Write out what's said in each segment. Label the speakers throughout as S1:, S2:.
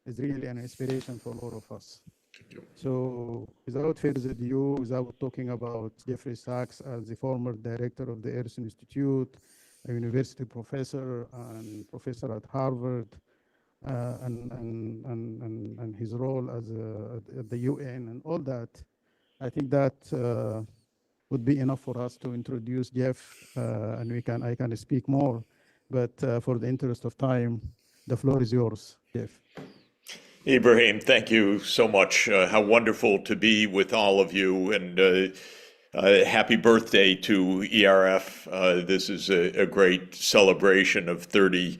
S1: is really an inspiration for all of us. So without further ado, without talking about Jeffrey Sachs as the former director of the Earth Institute, a university professor and professor at Harvard, and his role as at the UN and all that, I think that would be enough for us to introduce Jeff, and I can speak more, but for the interest of time, the floor is yours, Jeff.
S2: Ibrahim, thank you so much. How wonderful to be with all of you, and happy birthday to ERF. This is a great celebration of 30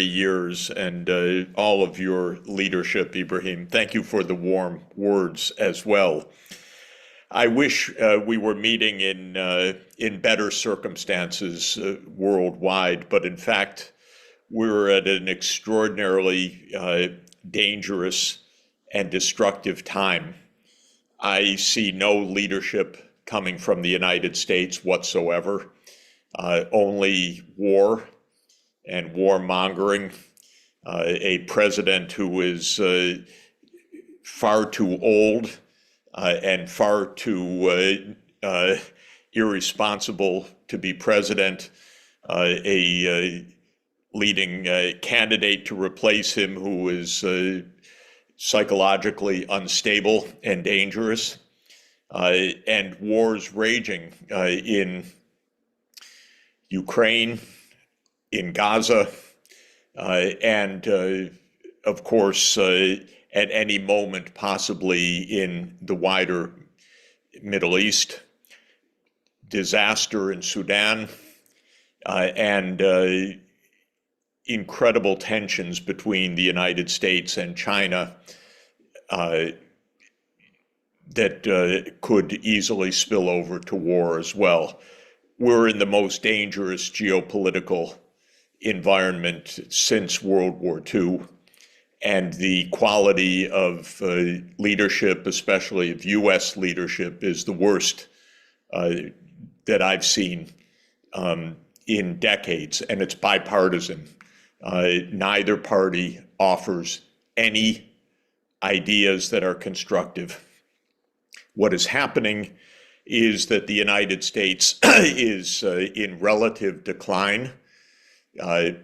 S2: years, and all of your leadership, Ibrahim. Thank you for the warm words as well. I wish we were meeting in better circumstances worldwide, but in fact, we're at an extraordinarily dangerous and destructive time. I see no leadership coming from the United States whatsoever, only war and warmongering, a president who is far too old and far too irresponsible to be president, a leading candidate to replace him who is psychologically unstable and dangerous, and wars raging in Ukraine, in Gaza, and of course, at any moment possibly in the wider Middle East, disaster in Sudan, and incredible tensions between the United States and China that could easily spill over to war as well. We're in the most dangerous geopolitical environment since World War II, and the quality of leadership, especially of U.S. leadership, is the worst that I've seen in decades, and it's bipartisan. Neither party offers any ideas that are constructive. What is happening is that the United States is in relative decline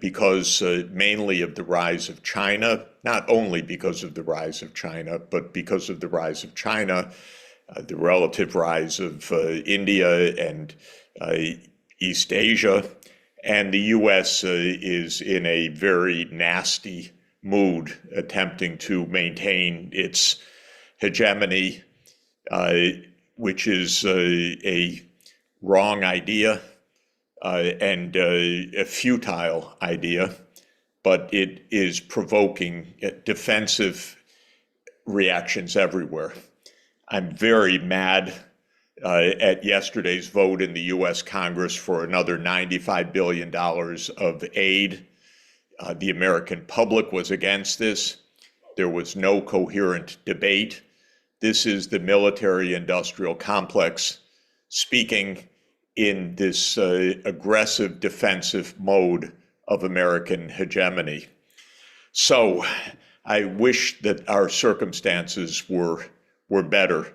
S2: because mainly of the rise of China, not only because of the rise of China, but because of the rise of China, the relative rise of India and East Asia. And the U.S. is in a very nasty mood, attempting to maintain its hegemony, which is a wrong idea and a futile idea, but it is provoking defensive reactions everywhere. I'm very mad at yesterday's vote in the U.S. Congress for another $95 billion of aid. The American public was against this. There was no coherent debate. This is the military-industrial complex speaking in this aggressive defensive mode of American hegemony. So I wish that our circumstances were better,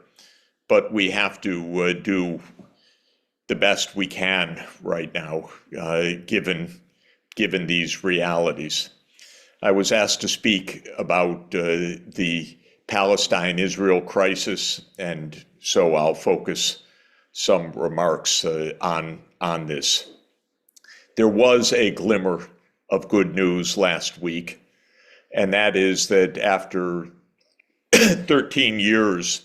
S2: but we have to do the best we can right now, given these realities. I was asked to speak about the Palestine-Israel crisis, and so I'll focus some remarks on this. There was a glimmer of good news last week, and that is that after 13 years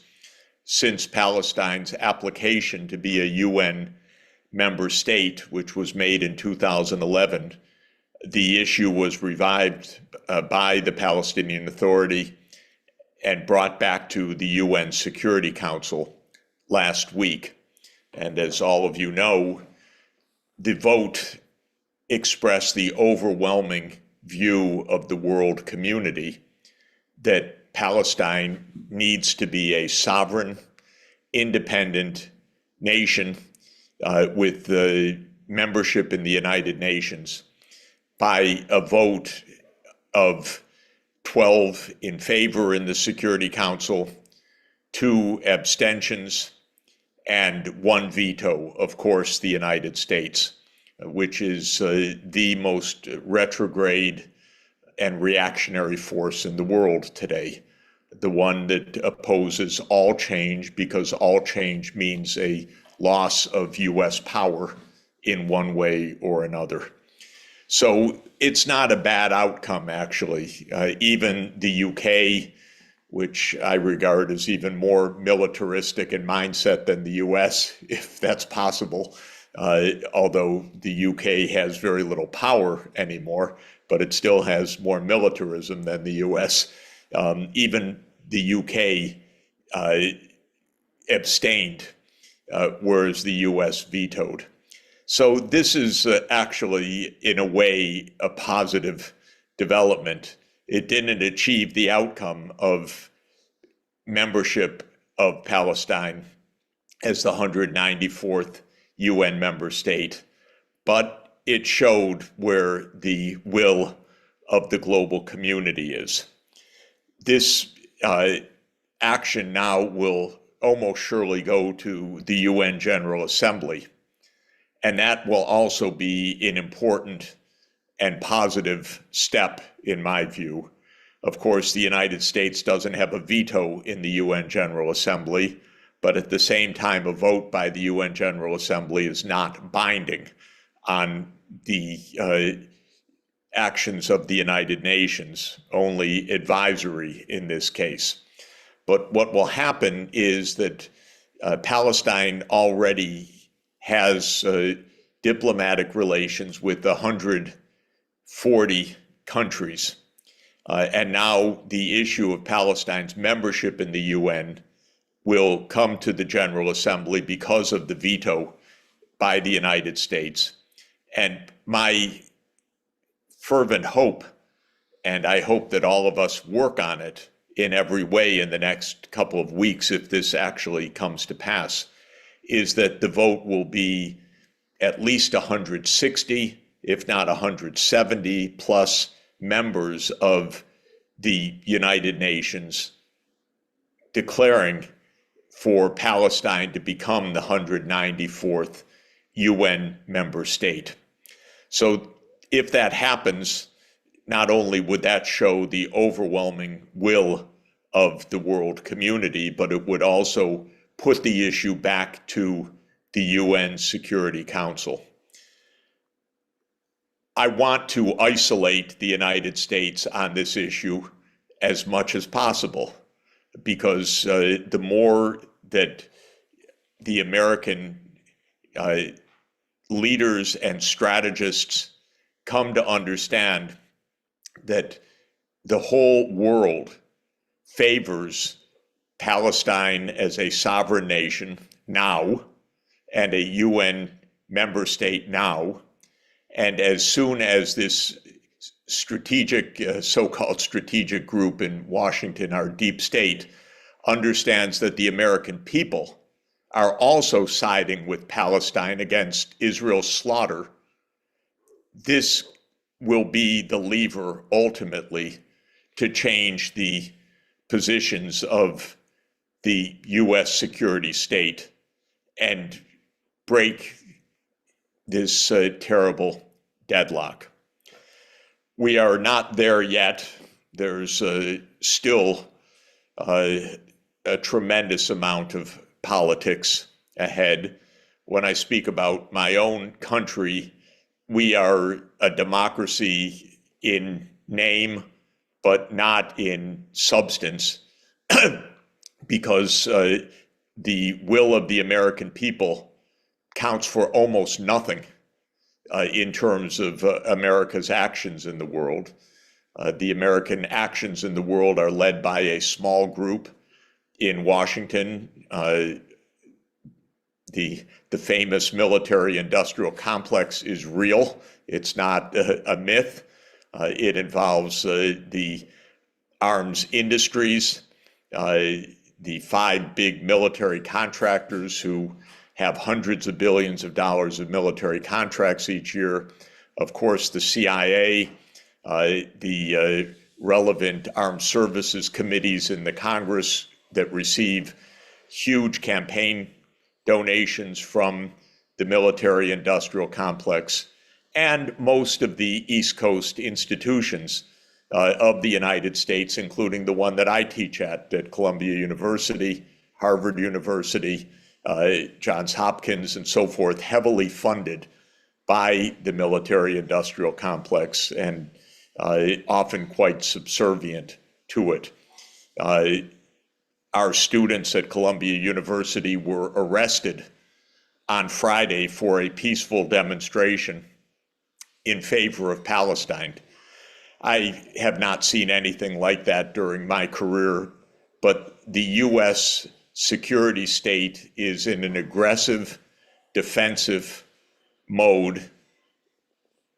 S2: since Palestine's application to be a UN member state, which was made in 2011, the issue was revived by the Palestinian Authority and brought back to the UN Security Council last week. And as all of you know, the vote expressed the overwhelming view of the world community that Palestine needs to be a sovereign, independent nation with the membership in the United Nations by a vote of 12 in favor in the Security Council, 2 abstentions, and 1 veto, of course, the United States, which is the most retrograde and reactionary force in the world today, the one that opposes all change because all change means a loss of US power in one way or another. So it's not a bad outcome, actually. Even the UK, which I regard as even more militaristic in mindset than the US, if that's possible, although the UK has very little power anymore, but it still has more militarism than the US. Even the UK abstained, whereas the US vetoed. So this is actually, in a way, a positive development. It didn't achieve the outcome of membership of Palestine as the 194th UN member state, but it showed where the will of the global community is. This action now will almost surely go to the UN General Assembly. And that will also be an important and positive step, in my view. Of course, the United States doesn't have a veto in the UN General Assembly, but at the same time, a vote by the UN General Assembly is not binding on the actions of the United Nations, only advisory in this case. But what will happen is that Palestine already has diplomatic relations with 140 countries. And now the issue of Palestine's membership in the UN will come to the General Assembly because of the veto by the United States. And my fervent hope, and I hope that all of us work on it in every way in the next couple of weeks if this actually comes to pass, is that the vote will be at least 160, if not 170 plus members of the United Nations declaring for Palestine to become the 194th UN member state. So if that happens, not only would that show the overwhelming will of the world community, but it would also put the issue back to the UN Security Council. I want to isolate the United States on this issue as much as possible, because the more that the American leaders and strategists come to understand that the whole world favors Palestine as a sovereign nation now and a UN member state now, and as soon as this strategic, so-called strategic group in Washington, our deep state, understands that the American people are also siding with Palestine against Israel's slaughter, this will be the lever ultimately to change the positions of the US security state and break this terrible deadlock. We are not there yet. There's still a tremendous amount of politics ahead. When I speak about my own country, we are a democracy in name, but not in substance, because the will of the American people counts for almost nothing in terms of America's actions in the world. The American actions in the world are led by a small group in Washington. The famous military-industrial complex is real. It's not a myth. It involves the arms industries, the 5 big military contractors who have hundreds of billions of dollars of military contracts each year. Of course, the CIA, the relevant armed services committees in the Congress that receive huge campaign donations from the military-industrial complex, and most of the East Coast institutions of the United States, including the one that I teach at Columbia University, Harvard University, Johns Hopkins, and so forth, heavily funded by the military-industrial complex and often quite subservient to it. Our students at Columbia University were arrested on Friday for a peaceful demonstration in favor of Palestine. I have not seen anything like that during my career, but the U.S. security state is in an aggressive, defensive mode.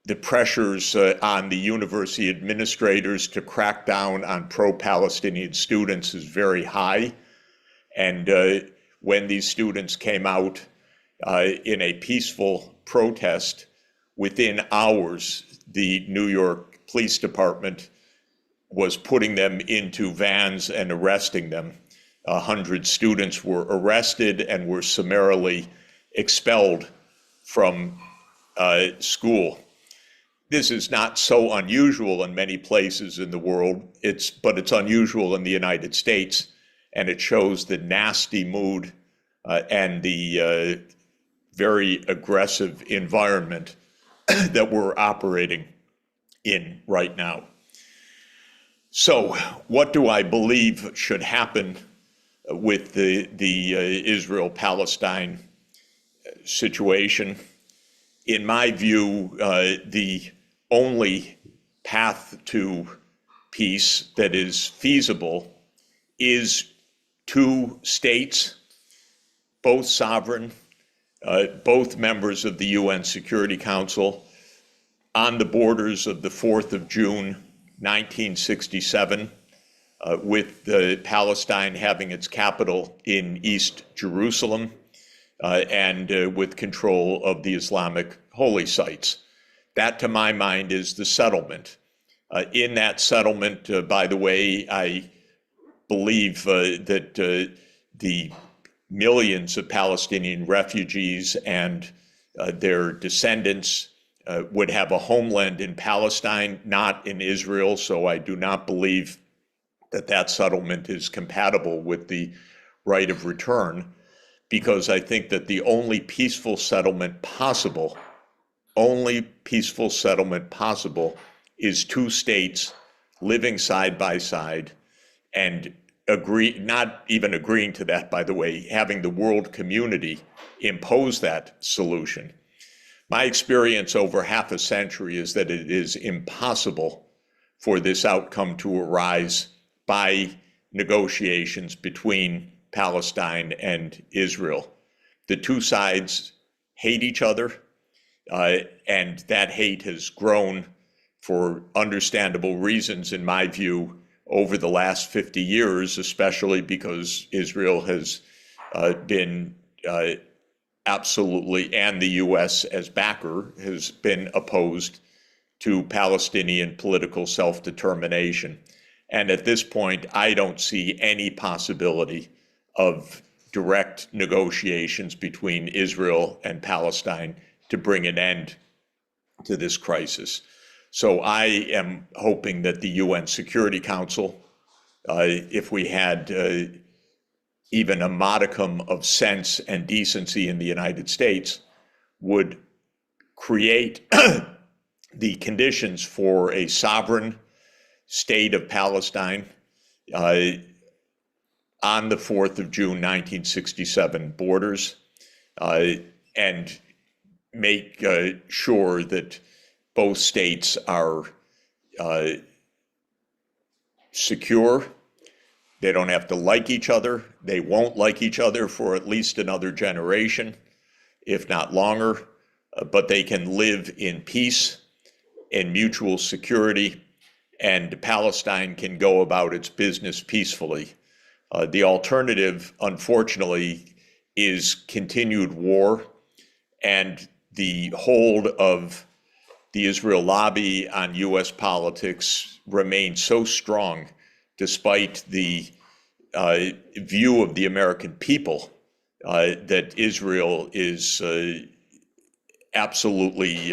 S2: The pressures on the university administrators to crack down on pro-Palestinian students is very high. And when these students came out in a peaceful protest, within hours, the New York Police Department was putting them into vans and arresting them. 100 students were arrested and were summarily expelled from school. This is not so unusual in many places in the world, but it's unusual in the United States, and it shows the nasty mood and the very aggressive environment that we're operating in right now. So what do I believe should happen with the Israel-Palestine situation? In my view, the only path to peace that is feasible is two states, both sovereign, both members of the UN Security Council, on the borders of the 4th of June, 1967, with Palestine having its capital in East Jerusalem, and with control of the Islamic holy sites. That, to my mind, is the settlement. In that settlement, by the way, I believe that the millions of Palestinian refugees and their descendants would have a homeland in Palestine, not in Israel. So I do not believe that that settlement is compatible with the right of return, because I think that the only peaceful settlement possible is two states living side by side and not even agreeing to that, by the way, having the world community impose that solution. My experience over half a century is that it is impossible for this outcome to arise by negotiations between Palestine and Israel. The two sides hate each other, and that hate has grown for understandable reasons, in my view, over the last 50 years, especially because Israel has been absolutely, and the U.S. as backer, has been opposed to Palestinian political self-determination. And at this point, I don't see any possibility of direct negotiations between Israel and Palestine to bring an end to this crisis. So I am hoping that the UN Security Council, if we had even a modicum of sense and decency in the United States, would create the conditions for a sovereign state of Palestine on the 4th of June, 1967 borders, and make sure that both states are secure. They don't have to like each other. They won't like each other for at least another generation, if not longer, but they can live in peace and mutual security, and Palestine can go about its business peacefully. The alternative, unfortunately, is continued war and the hold of the Israel lobby on U.S. politics remains so strong, despite the view of the American people that Israel is absolutely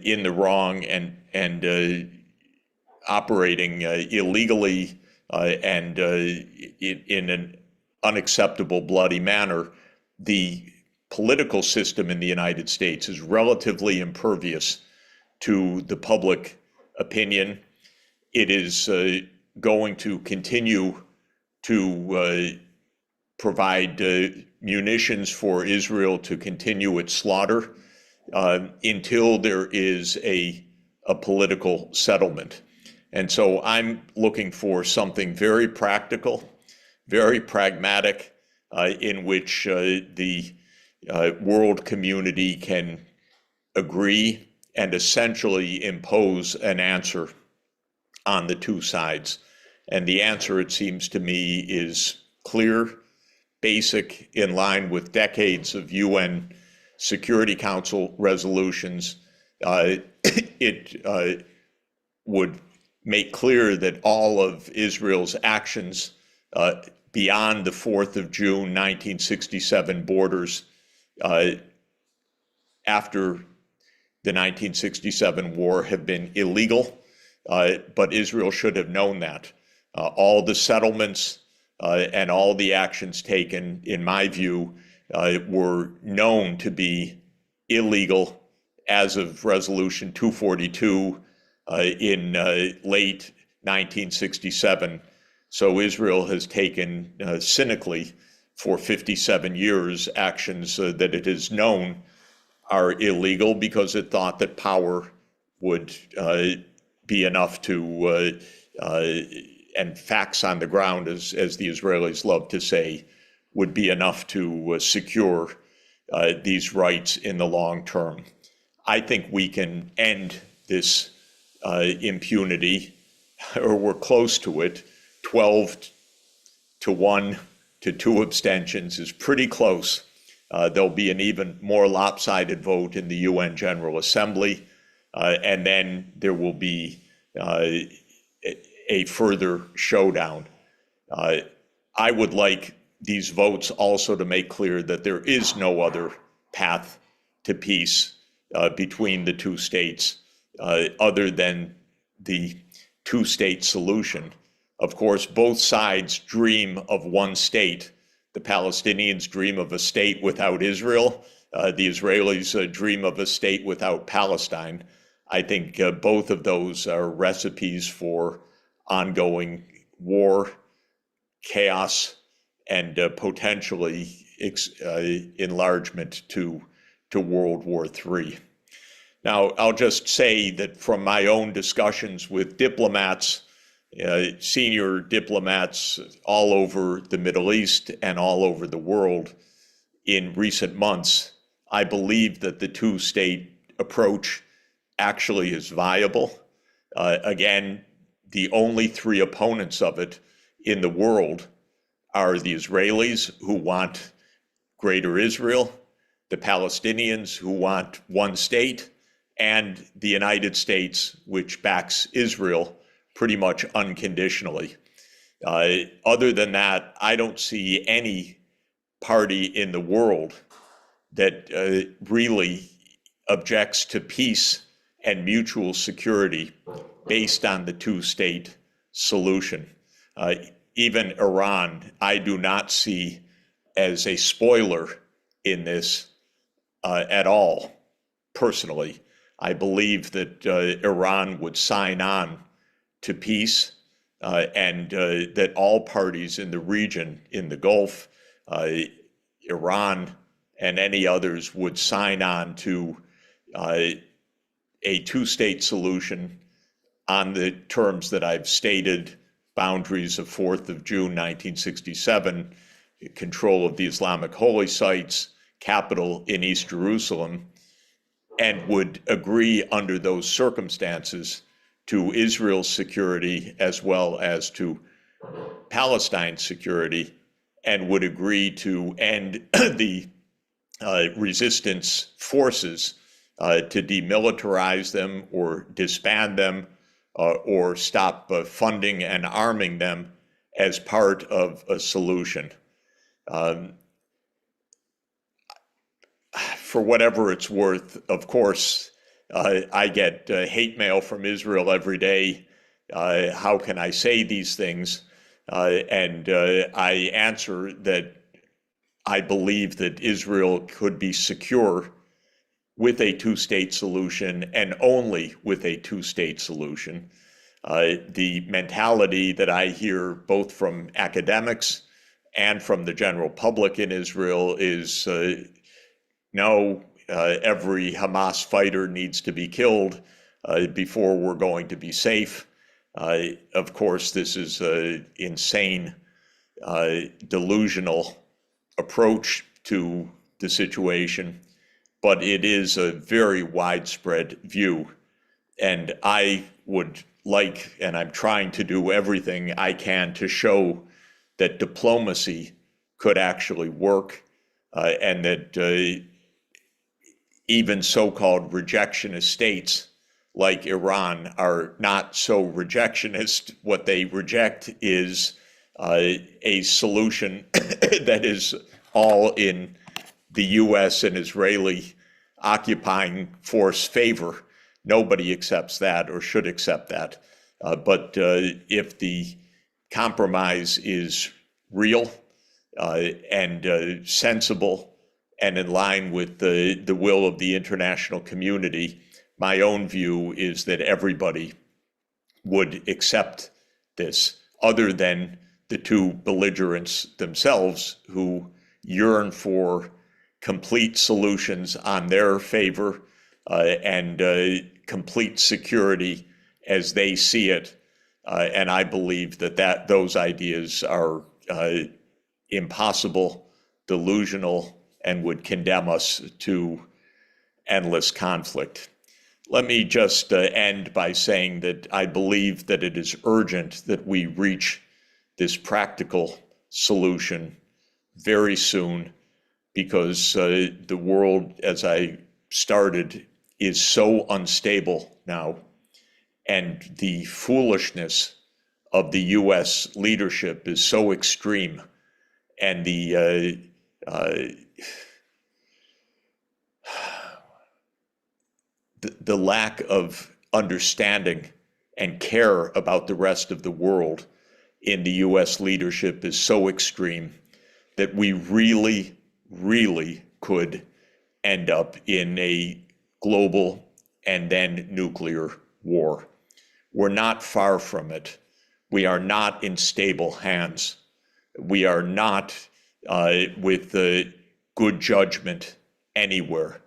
S2: in the wrong and operating illegally and in an unacceptable, bloody manner. The political system in the United States is relatively impervious to the public opinion. It is going to continue to provide munitions for Israel to continue its slaughter until there is a political settlement. And so I'm looking for something very practical, very pragmatic, in which the world community can agree and essentially impose an answer on the two sides. And the answer, it seems to me, is clear, basic, in line with decades of UN Security Council resolutions. It would make clear that all of Israel's actions beyond the 4th of June 1967 borders after the 1967 war have been illegal, but Israel should have known that. All the settlements and all the actions taken, in my view, were known to be illegal as of Resolution 242 in late 1967. So Israel has taken cynically for 57 years actions that it has known are illegal because it thought that power would be enough to, and facts on the ground, as the Israelis love to say, would be enough to secure these rights in the long term. I think we can end this impunity, or we're close to it. 12-1 to 2 abstentions is pretty close. There'll be an even more lopsided vote in the UN General Assembly, and then there will be a further showdown. I would like these votes also to make clear that there is no other path to peace between the two states other than the two-state solution. Of course, both sides dream of one state. The Palestinians dream of a state without Israel. The Israelis dream of a state without Palestine. I think both of those are recipes for ongoing war, chaos, and potentially enlargement to World War III. Now, I'll just say that from my own discussions with diplomats, senior diplomats all over the Middle East and all over the world in recent months, I believe that the two-state approach actually is viable. Again, the only three opponents of it in the world are the Israelis, who want Greater Israel, the Palestinians, who want one state, and the United States, which backs Israel pretty much unconditionally. Other than that, I don't see any party in the world that really objects to peace and mutual security based on the two-state solution. Even Iran, I do not see as a spoiler in this at all, personally. I believe that Iran would sign on to peace and that all parties in the region, in the Gulf, Iran, and any others would sign on to a two-state solution on the terms that I've stated: boundaries of 4th of June 1967, control of the Islamic holy sites, capital in East Jerusalem, and would agree under those circumstances to Israel's security as well as to Palestine's security, and would agree to end the resistance forces to demilitarize them or disband them or stop funding and arming them as part of a solution. For whatever it's worth, of course, I get hate mail from Israel every day. How can I say these things? And I answer that I believe that Israel could be secure with a two-state solution and only with a two-state solution. The mentality that I hear both from academics and from the general public in Israel is no, every Hamas fighter needs to be killed before we're going to be safe. Of course, this is an insane, delusional approach to the situation, but it is a very widespread view. And I would like, and I'm trying to do everything I can to show that diplomacy could actually work, and that even so-called rejectionist states like Iran are not so rejectionist. What they reject is a solution that is all in the US and Israeli occupying force favor. Nobody accepts that or should accept that. But if the compromise is real and sensible and in line with the will of the international community, my own view is that everybody would accept this, other than the two belligerents themselves who yearn for complete solutions on their favor and complete security as they see it. And I believe that those ideas are impossible, delusional, and would condemn us to endless conflict. Let me just end by saying that I believe that it is urgent that we reach this practical solution very soon, because the world, as I started, is so unstable now, and the foolishness of the US leadership is so extreme, and the lack of understanding and care about the rest of the world in the US leadership is so extreme that we really, really could end up in a global and then nuclear war. We're not far from it. We are not in stable hands. We are not with the good judgment anywhere.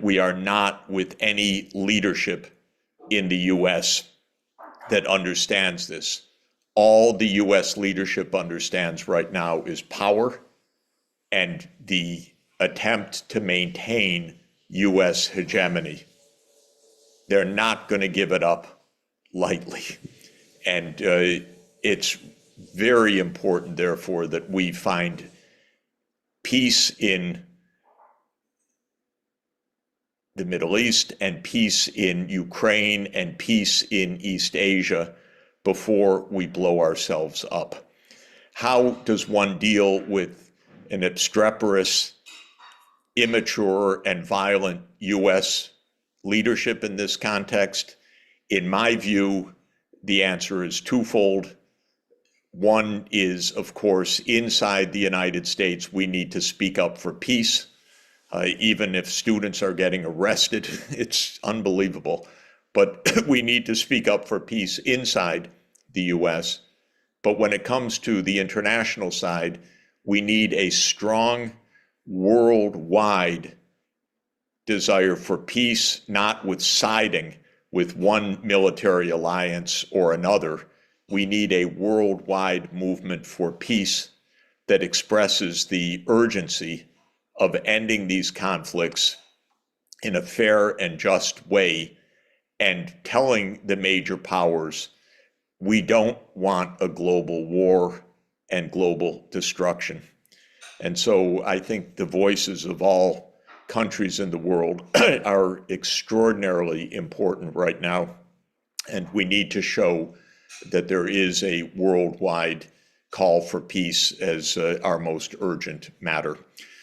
S2: We are not with any leadership in the US that understands this. All the US leadership understands right now is power and the attempt to maintain US hegemony. They're not going to give it up lightly. And it's very important, therefore, that we find peace in the Middle East and peace in Ukraine and peace in East Asia before we blow ourselves up. How does one deal with an obstreperous, immature, and violent US leadership in this context? In my view, the answer is twofold. One is, of course, inside the United States, we need to speak up for peace. Even if students are getting arrested, it's unbelievable. But we need to speak up for peace inside the US. But when it comes to the international side, we need a strong worldwide desire for peace, not with siding with one military alliance or another. We need a worldwide movement for peace that expresses the urgency of ending these conflicts in a fair and just way, and telling the major powers, we don't want a global war and global destruction. And so I think the voices of all countries in the world are extraordinarily important right now, and we need to show that there is a worldwide call for peace as our most urgent matter.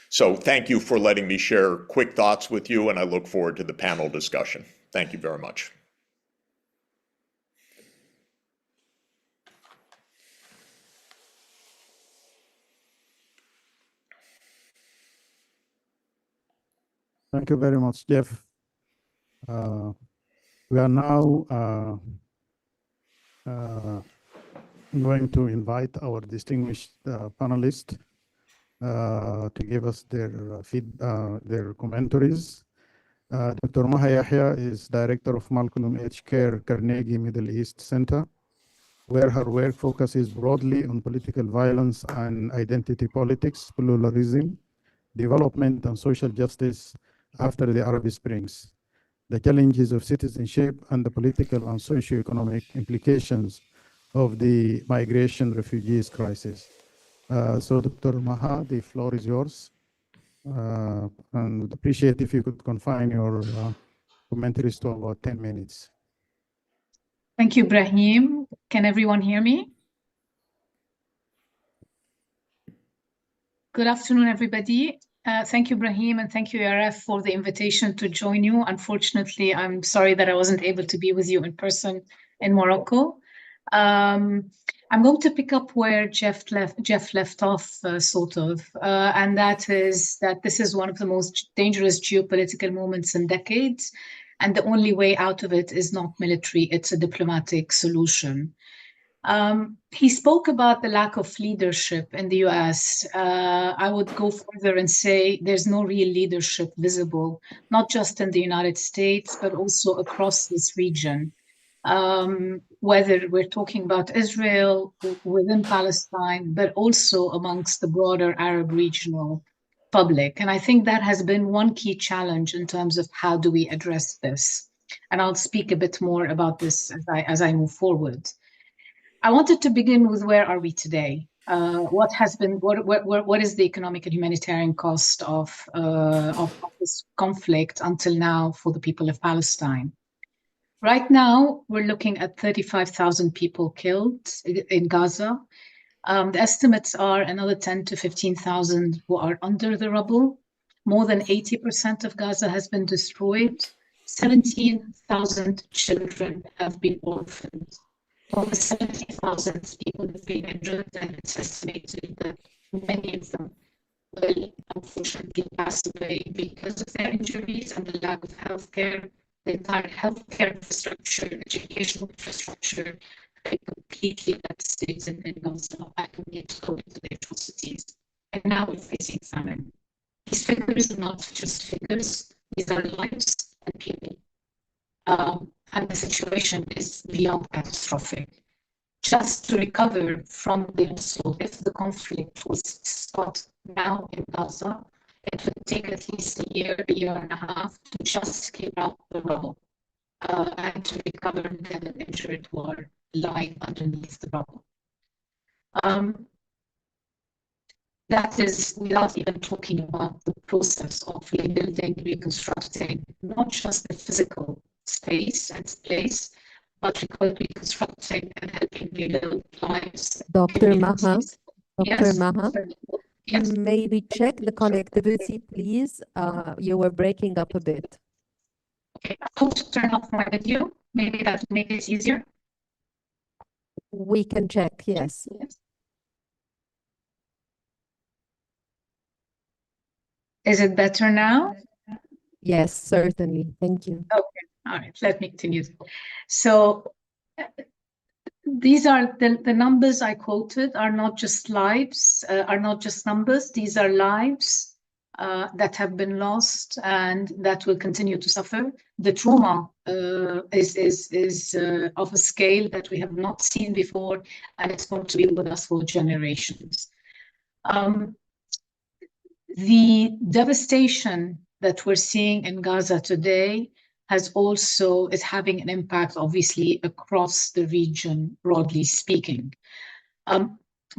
S2: So thank you for letting me share quick thoughts with you, and I look forward to the panel discussion. Thank you very much.
S1: Thank you very much, Jeff. We are now going to invite our distinguished panelists to give us their commentaries. Dr. Maha Yahya is Director of Malcolm H. Kerr Carnegie Middle East Center, where her work focuses broadly on political violence and identity politics, pluralism, development, and social justice after the Arab Springs, the challenges of citizenship, and the political and socio-economic implications of the migration refugees crisis. So Dr. Maha, the floor is yours. And would appreciate if you could confine your commentaries to about 10 minutes.
S3: Thank you, Brahim. Can everyone hear me? Good afternoon, everybody. Thank you, Brahim, and thank you, ERF, for the invitation to join you. Unfortunately, I'm sorry that I wasn't able to be with you in person in Morocco. I'm going to pick up where Jeff left off, sort of, and that is that this is one of the most dangerous geopolitical moments in decades, and the only way out of it is not military, it's a diplomatic solution. He spoke about the lack of leadership in the US. I would go further and say there's no real leadership visible, not just in the United States, but also across this region. Whether we're talking about Israel within Palestine, but also amongst the broader Arab regional public. And I think that has been one key challenge in terms of how do we address this. And I'll speak a bit more about this as I move forward. I wanted to begin with where are we today? What is the economic and humanitarian cost of this conflict until now for the people of Palestine? Right now, we're looking at 35,000 people killed in Gaza. The estimates are another 10 to 15,000 who are under the rubble. More than 80% of Gaza has been destroyed. 17,000 children have been orphaned. Over 70,000 people have been injured, and it's estimated that many of them will unfortunately pass away because of their injuries and the lack of healthcare. The entire healthcare infrastructure, educational infrastructure, completely devastated in Gaza. I can need to go into the atrocities. And now we're facing famine. These figures are not just figures, these are lives and people. And the situation is beyond catastrophic. Just to recover from the assault, if the conflict was to start now in Gaza, it would take at least a year and a half to just clear out the rubble and to recover the dead and injured who are lying underneath the rubble. That is without even talking about the process of rebuilding, reconstructing, not just the physical space and place, but reconstructing and helping rebuild lives.
S4: Dr. Maha,
S3: Yes.
S4: Maha,
S3: Yes.
S4: maybe check the connectivity, please. You were breaking up a bit.
S3: Okay, I'll turn off my video. Maybe that will make it easier.
S4: We can check, yes.
S3: Yes. Is it better now?
S4: Yes, certainly. Thank you.
S3: Okay, all right, let me continue. So these are the numbers I quoted are not just lives, are not just numbers. These are lives that have been lost and that will continue to suffer. The trauma is of a scale that we have not seen before, and it's going to be with us for generations. The devastation that we're seeing in Gaza today is having an impact, obviously, across the region, broadly speaking.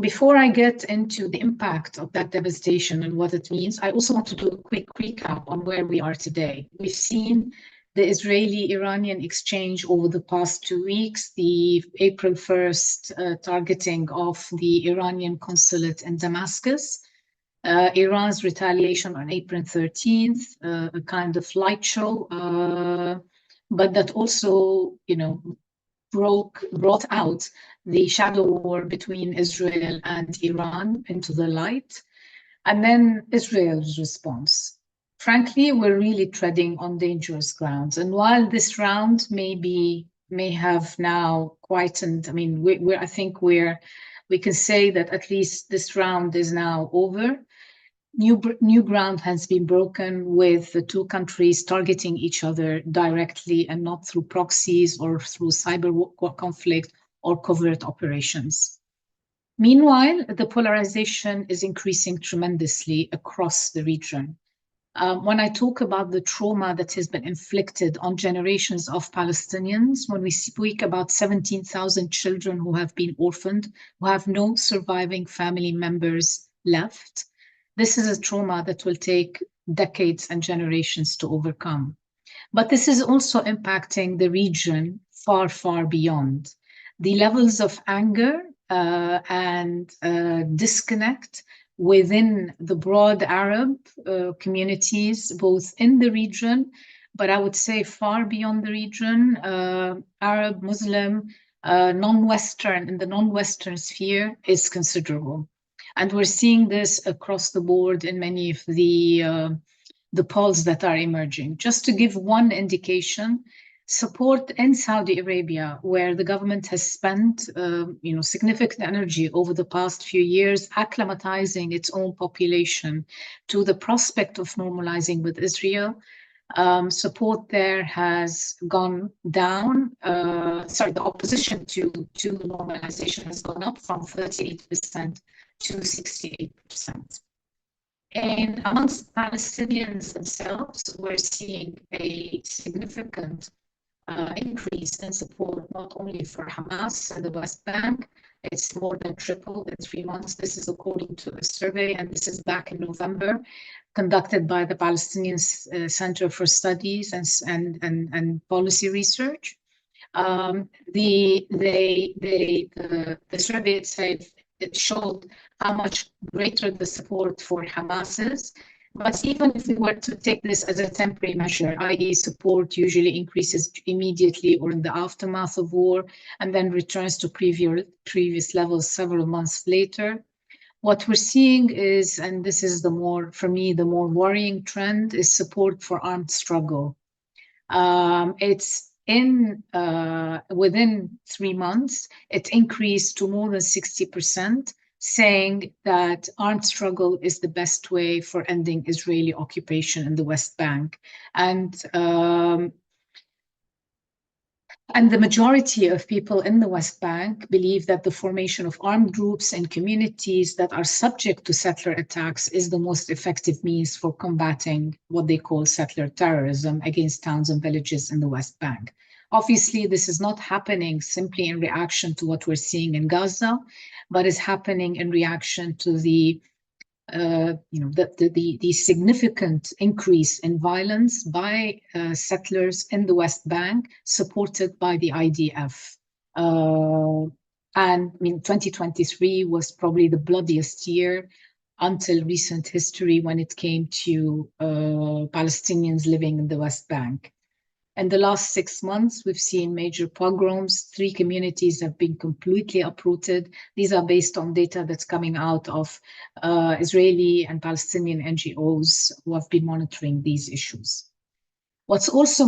S3: Before I get into the impact of that devastation and what it means, I also want to do a quick recap on where we are today. We've seen the Israeli-Iranian exchange over the past 2 weeks, the April 1st targeting of the Iranian consulate in Damascus, Iran's retaliation on April 13th, a kind of light show, but that also, brought out the shadow war between Israel and Iran into the light, and then Israel's response. Frankly, we're really treading on dangerous grounds. And while this round may have now quietened, I mean, I think we can say that at least this round is now over. New ground has been broken with the two countries targeting each other directly and not through proxies or through cyber conflict or covert operations. Meanwhile, the polarization is increasing tremendously across the region. When I talk about the trauma that has been inflicted on generations of Palestinians, when we speak about 17,000 children who have been orphaned, who have no surviving family members left, this is a trauma that will take decades and generations to overcome. But this is also impacting the region far, far beyond. The levels of anger and disconnect within the broad Arab communities, both in the region, but I would say far beyond the region, Arab, Muslim, non-Western, in the non-Western sphere is considerable. And we're seeing this across the board in many of the polls that are emerging. Just to give one indication, support in Saudi Arabia, where the government has spent significant energy over the past few years acclimatizing its own population to the prospect of normalizing with Israel, support there has gone down. The opposition to normalization has gone up from 38% to 68%. And amongst Palestinians themselves, we're seeing a significant increase in support, not only for Hamas and the West Bank, it's more than tripled in 3 months. This is according to a survey, and this is back in November, conducted by the Palestinian Center for Studies and Policy Research. The survey itself, it showed how much greater the support for Hamas is. But even if we were to take this as a temporary measure, i.e. support usually increases immediately or in the aftermath of war and then returns to previous levels several months later, what we're seeing is, and this is for me, the more worrying trend, is support for armed struggle. It's within 3 months, it increased to more than 60%, saying that armed struggle is the best way for ending Israeli occupation in the West Bank. And the majority of people in the West Bank believe that the formation of armed groups and communities that are subject to settler attacks is the most effective means for combating what they call settler terrorism against towns and villages in the West Bank. Obviously, this is not happening simply in reaction to what we're seeing in Gaza, but is happening in reaction to the significant increase in violence by settlers in the West Bank, supported by the IDF. And 2023 was probably the bloodiest year until recent history when it came to Palestinians living in the West Bank. In the last 6 months, we've seen major pogroms. 3 communities have been completely uprooted. These are based on data that's coming out of Israeli and Palestinian NGOs who have been monitoring these issues. What's also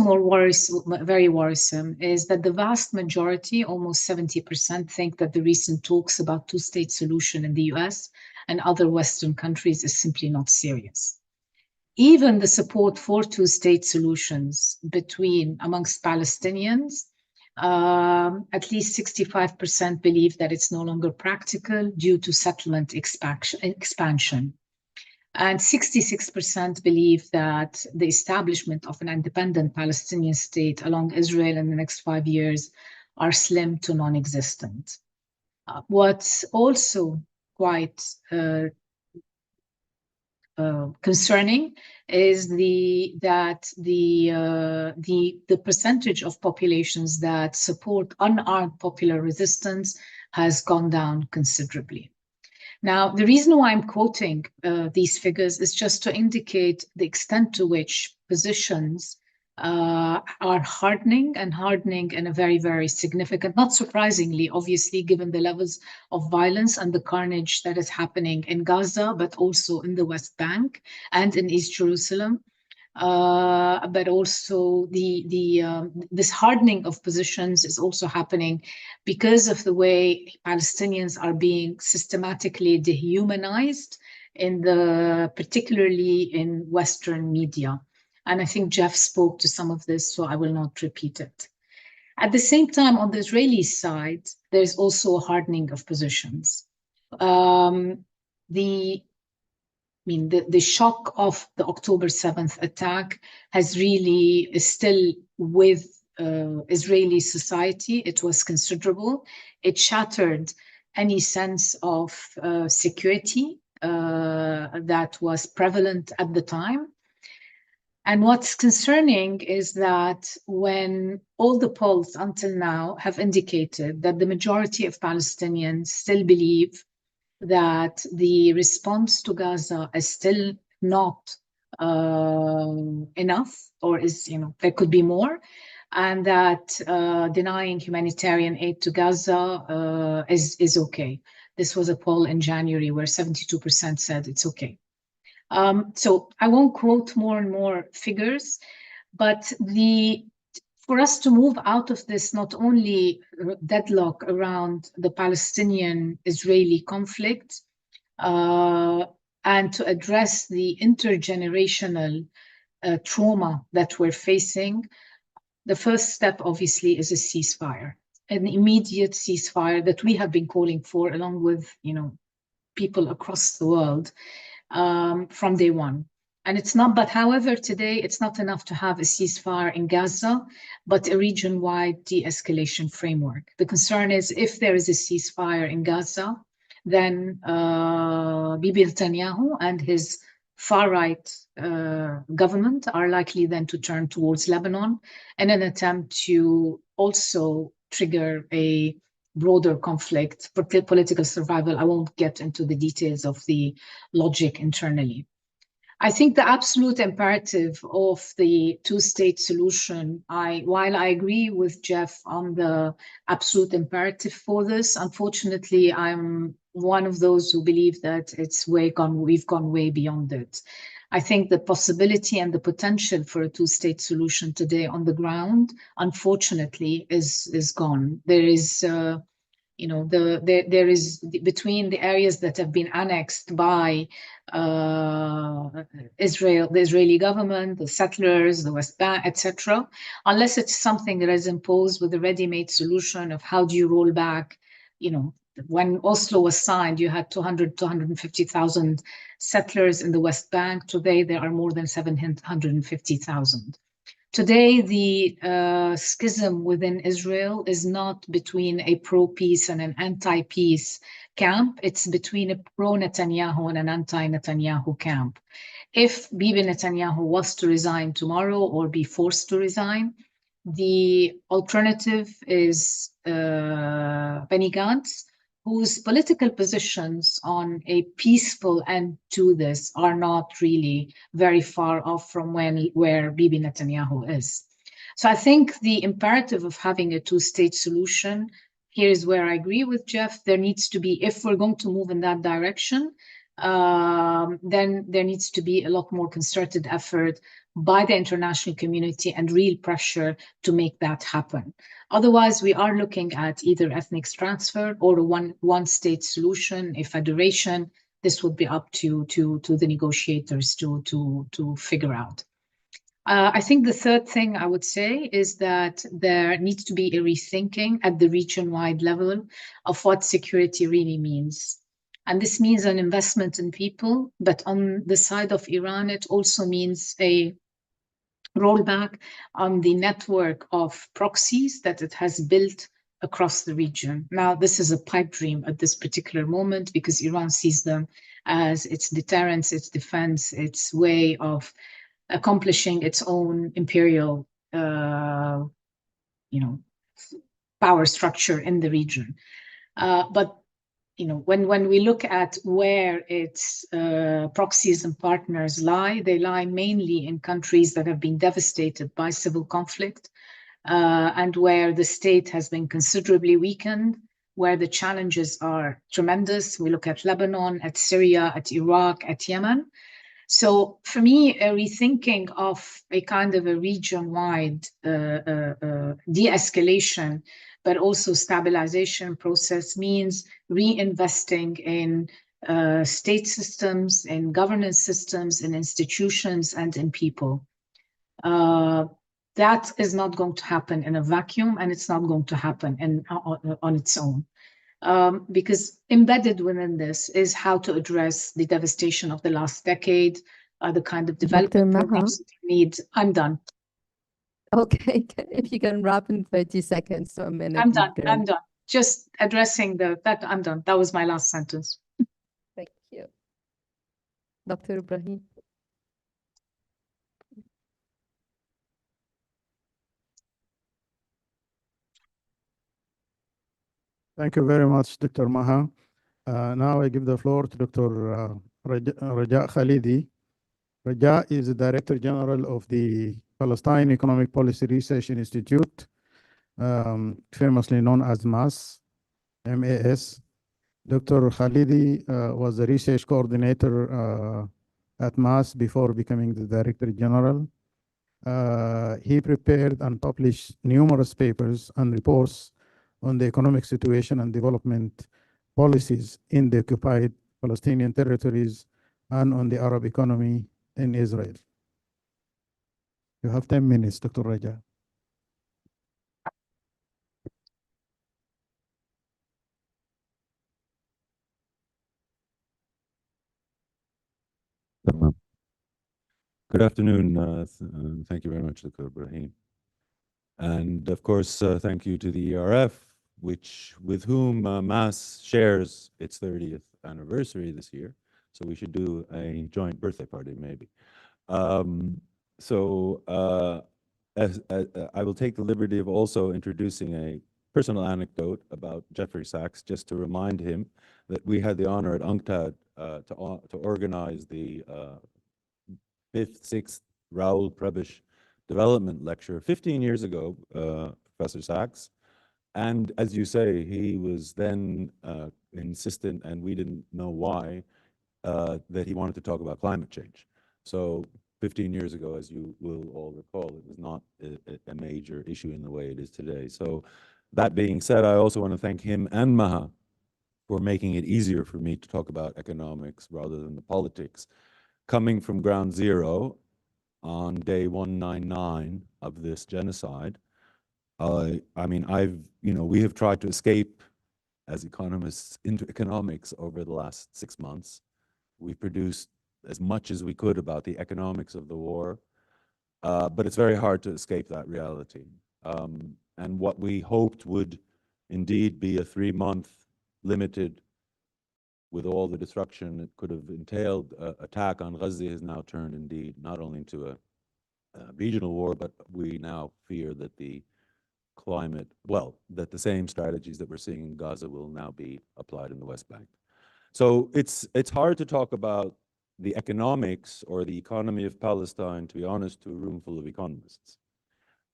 S3: very worrisome, is that the vast majority, almost 70%, think that the recent talks about two-state solution in the US and other Western countries is simply not serious. Even the support for two-state solutions amongst Palestinians, at least 65% believe that it's no longer practical due to settlement expansion. And 66% believe that the establishment of an independent Palestinian state along Israel in the next 5 years are slim to non-existent. What's also quite concerning is the percentage of populations that support unarmed popular resistance has gone down considerably. Now, the reason why I'm quoting these figures is just to indicate the extent to which positions are hardening in a very, very significant, not surprisingly, obviously, given the levels of violence and the carnage that is happening in Gaza, but also in the West Bank and in East Jerusalem. But also this hardening of positions is also happening because of the way Palestinians are being systematically dehumanized particularly in Western media. And I think Jeff spoke to some of this, so I will not repeat it. At the same time, on the Israeli side, there's also a hardening of positions. The shock of the October 7th attack is still with Israeli society. It was considerable. It shattered any sense of security that was prevalent at the time. And what's concerning is that when all the polls until now have indicated that the majority of Palestinians still believe that the response to Gaza is still not enough, or there could be more, and that denying humanitarian aid to Gaza is okay. This was a poll in January where 72% said it's okay. So I won't quote more and more figures, but for us to move out of this not only deadlock around the Palestinian-Israeli conflict and to address the intergenerational trauma that we're facing, the first step obviously is a ceasefire, an immediate ceasefire that we have been calling for along with people across the world from day one. And however, today it's not enough to have a ceasefire in Gaza, but a region-wide de-escalation framework. The concern is if there is a ceasefire in Gaza, then Bibi Netanyahu and his far-right government are likely then to turn towards Lebanon in an attempt to also trigger a broader conflict for political survival. I won't get into the details of the logic internally. I think the absolute imperative of the two-state solution, while I agree with Jeff on the absolute imperative for this, unfortunately, I'm one of those who believe that we've gone way beyond it. I think the possibility and the potential for a two-state solution today on the ground, unfortunately, is gone. There is there is between the areas that have been annexed by Israel, the Israeli government, the settlers, the West Bank, etc. Unless it's something that is imposed with a ready-made solution of how do you roll back, when Oslo was signed, you had 250,000 settlers in the West Bank. Today, there are more than 750,000. Today, the schism within Israel is not between a pro-peace and an anti-peace camp. It's between a pro-Netanyahu and an anti-Netanyahu camp. If Bibi Netanyahu was to resign tomorrow or be forced to resign, the alternative is Benny Gantz, whose political positions on a peaceful end to this are not really very far off from where Bibi Netanyahu is. So I think the imperative of having a two-state solution, here is where I agree with Jeff, there needs to be, if we're going to move in that direction, then there needs to be a lot more concerted effort by the international community and real pressure to make that happen. Otherwise, we are looking at either ethnic transfer or a one-state solution, a federation. This would be up to the negotiators to figure out. I think the third thing I would say is that there needs to be a rethinking at the region-wide level of what security really means. And this means an investment in people, but on the side of Iran, it also means a rollback on the network of proxies that it has built across the region. Now, this is a pipe dream at this particular moment because Iran sees them as its deterrence, its defense, its way of accomplishing its own imperial, power structure in the region. But when we look at where its proxies and partners lie, they lie mainly in countries that have been devastated by civil conflict, and where the state has been considerably weakened, where the challenges are tremendous. We look at Lebanon, at Syria, at Iraq, at Yemen. So for me, a rethinking of a kind of a region-wide de-escalation, but also stabilization process means reinvesting in state systems, in governance systems, in institutions, and in people. That is not going to happen in a vacuum, and it's not going to happen on its own. Because embedded within this is how to address the devastation of the last decade, the kind of development programs that we need. I'm done.
S4: Okay, if you can wrap in 30 seconds to a minute.
S3: I'm done. Just addressing that, I'm done. That was my last sentence.
S4: Thank you. Dr. Ibrahim.
S1: Thank you very much, Dr. Maha. Now I give the floor to Dr. Raja Khalidi. Raja is the Director General of the Palestine Economic Policy Research Institute, famously known as MAS. Dr. Khalidi was the research coordinator at MAS before becoming the Director General. He prepared and published numerous papers and reports on the economic situation and development policies in the occupied Palestinian territories and on the Arab economy in Israel. You have 10 minutes, Dr. Raja.
S5: Good afternoon. Thank you very much, Dr. Ibrahim. And of course, thank you to the ERF, with whom MAS shares its 30th anniversary this year. So we should do a joint birthday party, maybe. I will take the liberty of also introducing a personal anecdote about Jeffrey Sachs, just to remind him that we had the honor at UNCTAD to organize the 5th, 6th Raoul Prebisch Development Lecture 15 years ago, Professor Sachs. And as you say, he was then insistent, and we didn't know why, that he wanted to talk about climate change. So 15 years ago, as you will all recall, it was not a major issue in the way it is today. So that being said, I also want to thank him and Maha for making it easier for me to talk about economics rather than the politics. Coming from ground zero on day 199 of this genocide, we have tried to escape as economists into economics over the last 6 months. We produced as much as we could about the economics of the war, but it's very hard to escape that reality. And what we hoped would indeed be a 3-month limited, with all the destruction it could have entailed, attack on Gaza has now turned indeed not only into a regional war, but we now fear that the same strategies that we're seeing in Gaza will now be applied in the West Bank. So it's hard to talk about the economics or the economy of Palestine, to be honest, to a room full of economists.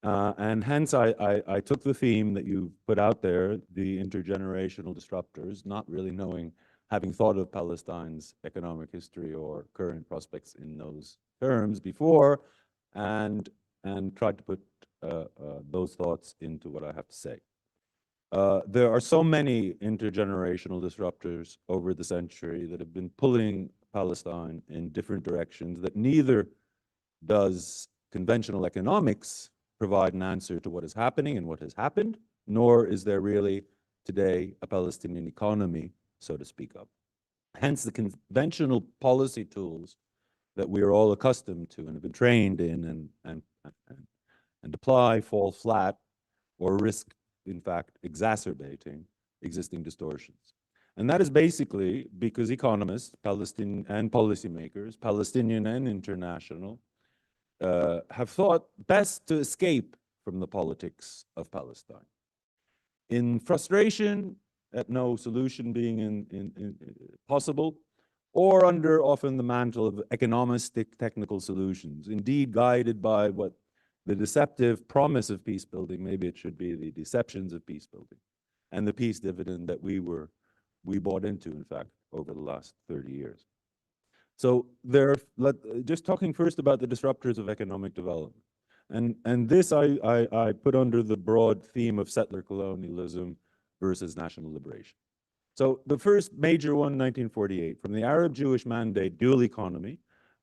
S5: And hence I took the theme that you put out there, the intergenerational disruptors, not really knowing, having thought of Palestine's economic history or current prospects in those terms before, and tried to put those thoughts into what I have to say. There are so many intergenerational disruptors over the century that have been pulling Palestine in different directions, that neither does conventional econnomics provide an answer to what is happening and what has happened, nor is there really today a Palestinian economy, so to speak of. Hence, the conventional policy tools that we are all accustomed to and have been trained in and apply fall flat or risk in fact, exacerbating existing distortions. And that is basically because economists, Palestinian and policymakers, Palestinian and international, have thought best to escape from the politics of Palestine. In frustration at no solution being possible, or under often the mantle of economistic technical solutions, indeed guided by what the deceptive promise of peace building, maybe it should be the deceptions of peace building, and the peace dividend that we bought into, in fact, over the last 30 years. So just talking first about the disruptors of economic development. And this I put under the broad theme of settler colonialism versus national liberation. So the first major one, 1948, from the Arab-Jewish mandate dual economy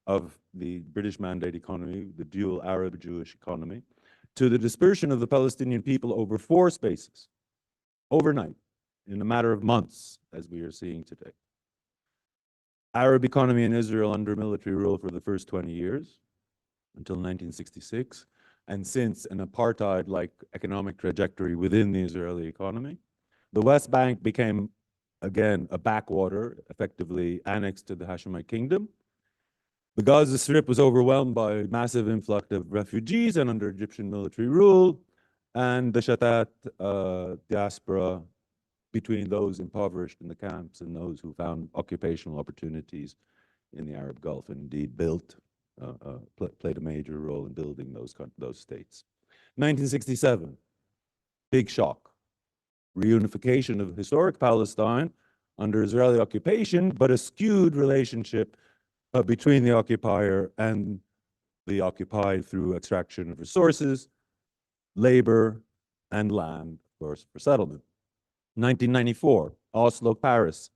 S5: of the British mandate economy, the dual Arab-Jewish economy, to the dispersion of the Palestinian people over 4 spaces, overnight, in a matter of months, as we are seeing today. Arab economy in Israel under military rule for the first 20 years, until 1966, and since an apartheid-like economic trajectory within the Israeli economy. The West Bank became, again, a backwater, effectively annexed to the Hashemite kingdom. The Gaza Strip was overwhelmed by a massive influx of refugees and under Egyptian military rule, and the Shatat diaspora between those impoverished in the camps and those who found occupational opportunities in the Arab Gulf, and indeed played a major role in building those states. 1967, big shock. Reunification of historic Palestine under Israeli occupation, but a skewed relationship between the occupier and the occupied through extraction of resources, labor, and land, of course, for settlement. 1994, Oslo, Paris,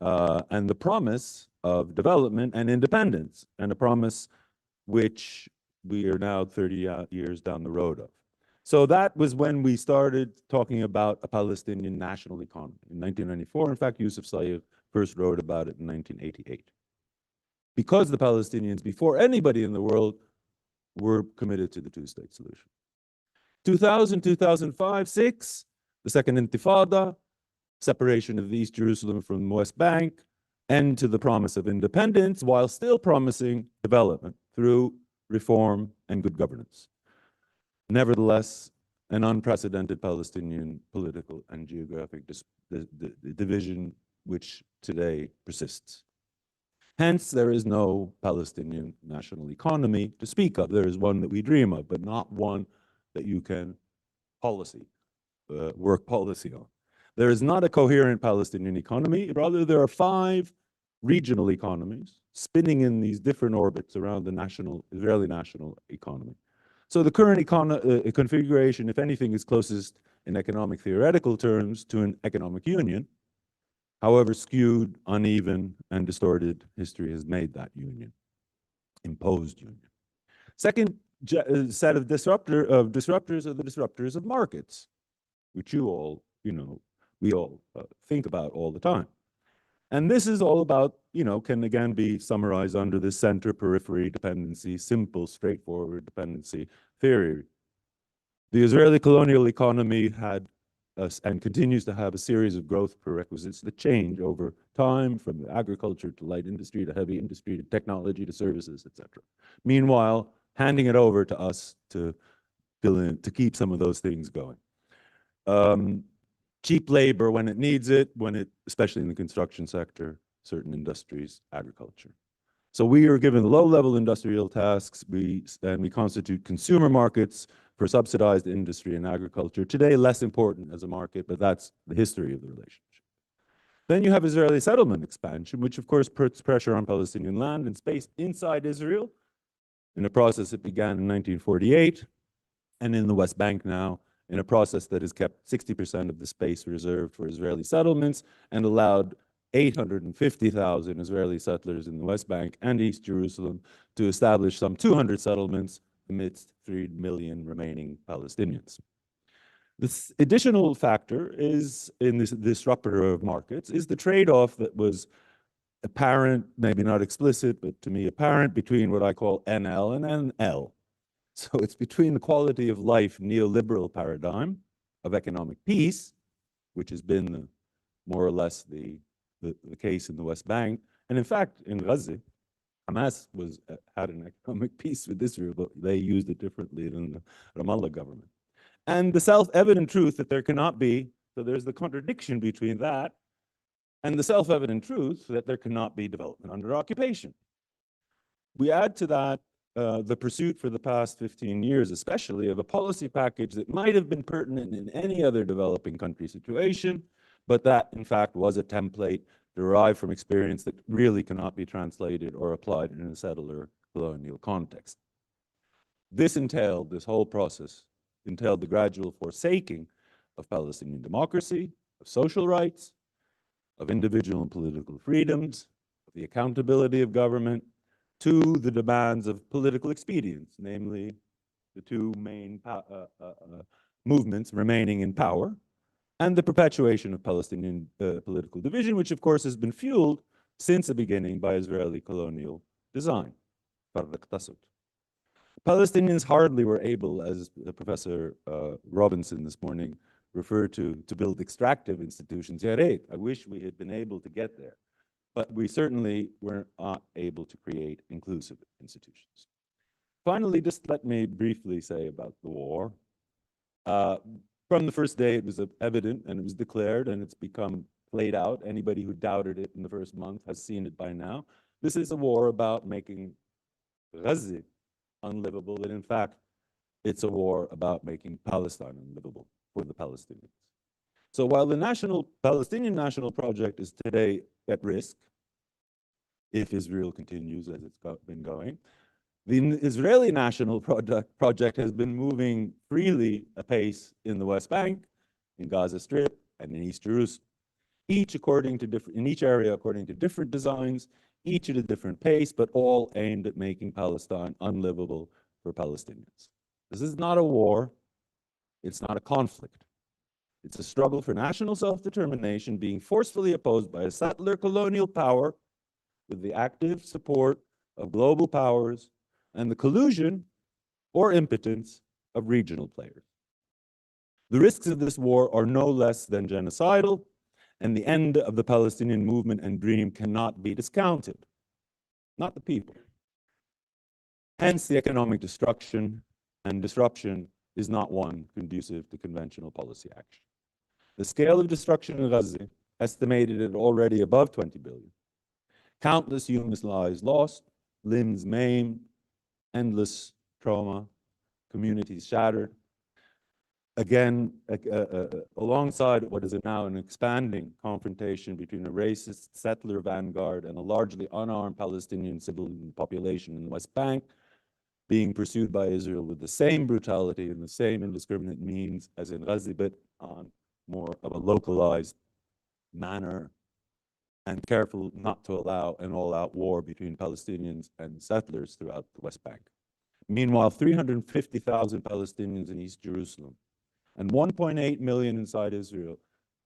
S5: and the promise of development and independence, and a promise which we are now 30 years down the road of. So that was when we started talking about a Palestinian national economy. In 1994, in fact, Yusuf Sayyid first wrote about it in 1988. Because the Palestinians, before anybody in the world, were committed to the two-state solution. 2000, 2005, 6, the Second Intifada, separation of the East Jerusalem from the West Bank, end to the promise of independence, while still promising development through reform and good governance. Nevertheless, an unprecedented Palestinian political and geographic division, which today persists. Hence, there is no Palestinian national economy to speak of. There is one that we dream of, but not one that you can work policy on. There is not a coherent Palestinian economy. Rather, there are 5 regional economies spinning in these different orbits around the Israeli national economy. So the current configuration, if anything, is closest in economic theoretical terms to an economic union. However skewed, uneven, and distorted, history has made that union, imposed union. Second set of disruptors are the disruptors of markets, which we all think about all the time. And this is all about, can again be summarized under the center-periphery dependency, simple, straightforward dependency theory. The Israeli colonial economy had and continues to have a series of growth prerequisites that change over time, from agriculture to light industry to heavy industry to technology to services, etc. Meanwhile, handing it over to us to fill in, to keep some of those things going. Cheap labor when it needs it, especially in the construction sector, certain industries, agriculture. So we are given low-level industrial tasks, and we constitute consumer markets for subsidized industry and agriculture. Today, less important as a market, but that's the history of the relationship. Then you have Israeli settlement expansion, which of course puts pressure on Palestinian land and space inside Israel, in a process that began in 1948, and in the West Bank now, in a process that has kept 60% of the space reserved for Israeli settlements and allowed 850,000 Israeli settlers in the West Bank and East Jerusalem to establish some 200 settlements amidst 3 million remaining Palestinians. This additional factor is, in this disruptor of markets, is the trade-off that was apparent, maybe not explicit, but to me apparent, between what I call NL and NL. So it's between the quality of life neoliberal paradigm of economic peace, which has been more or less the case in the West Bank. And in fact, in Gaza, Hamas had an economic peace with Israel, but they used it differently than the Ramallah government. And the self-evident truth that there cannot be, so there's the contradiction between that and the self-evident truth that there cannot be development under occupation. We add to that the pursuit for the past 15 years, especially, of a policy package that might have been pertinent in any other developing country situation, but that, in fact, was a template derived from experience that really cannot be translated or applied in a settler colonial context. This whole process entailed the gradual forsaking of Palestinian democracy, of social rights, of individual and political freedoms, of the accountability of government, to the demands of political expedience, namely the two main movements remaining in power, and the perpetuation of Palestinian political division, which of course has been fueled since the beginning by Israeli colonial design. Palestinians hardly were able, as Professor Robinson this morning referred to build extractive institutions. I wish we had been able to get there, but we certainly were not able to create inclusive institutions. Finally, just let me briefly say about the war. From the first day, it was evident, and it was declared, and it's become played out. Anybody who doubted it in the first month has seen it by now. This is a war about making Gaza unlivable, and in fact, it's a war about making Palestine unlivable for the Palestinians. So while the Palestinian national project is today at risk, if Israel continues as it's been going, the Israeli national project has been moving freely apace in the West Bank, in Gaza Strip, and in East Jerusalem, each in each area according to different designs, each at a different pace, but all aimed at making Palestine unlivable for Palestinians. This is not a war. It's not a conflict. It's a struggle for national self-determination being forcefully opposed by a settler colonial power with the active support of global powers and the collusion or impotence of regional players. The risks of this war are no less than genocidal, and the end of the Palestinian movement and dream cannot be discounted, not the people. Hence, the economic destruction and disruption is not one conducive to conventional policy action. The scale of destruction in Gaza, estimated at already above 20 billion, countless human lives lost, limbs maimed, endless trauma, communities shattered. Again, alongside what is now an expanding confrontation between a racist settler vanguard and a largely unarmed Palestinian civilian population in the West Bank, being pursued by Israel with the same brutality and the same indiscriminate means as in Gaza, but on more of a localized manner, and careful not to allow an all-out war between Palestinians and settlers throughout the West Bank. Meanwhile, 350,000 Palestinians in East Jerusalem and 1.8 million inside Israel,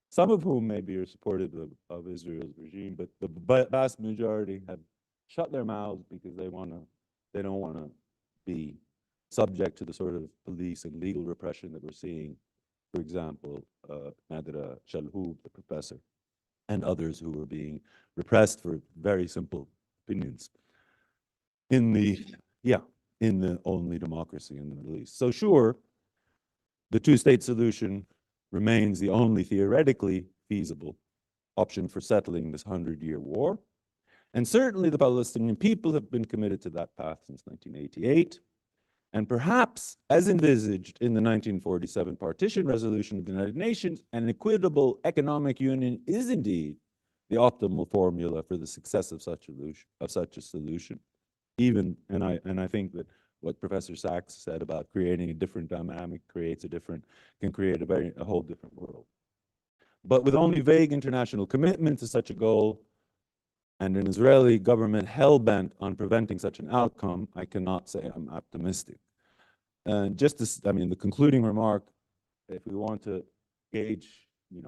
S5: some of whom maybe are supportive of Israel's regime, but the vast majority have shut their mouths because they don't want to be subject to the sort of police and legal repression that we're seeing. For example, Nadra Shalhoub, the professor, and others who were being repressed for very simple opinions in the only democracy in the Middle East. So sure, the two-state solution remains the only theoretically feasible option for settling this 100-year war. And certainly the Palestinian people have been committed to that path since 1988. And perhaps, as envisaged in the 1947 partition resolution of the United Nations, an equitable economic union is indeed the optimal formula for the success of such a solution. And I think that what Professor Sachs said about creating a different dynamic can create a whole different world. But with only vague international commitment to such a goal, and an Israeli government hell-bent on preventing such an outcome, I cannot say I'm optimistic. And the concluding remark, if we want to gauge,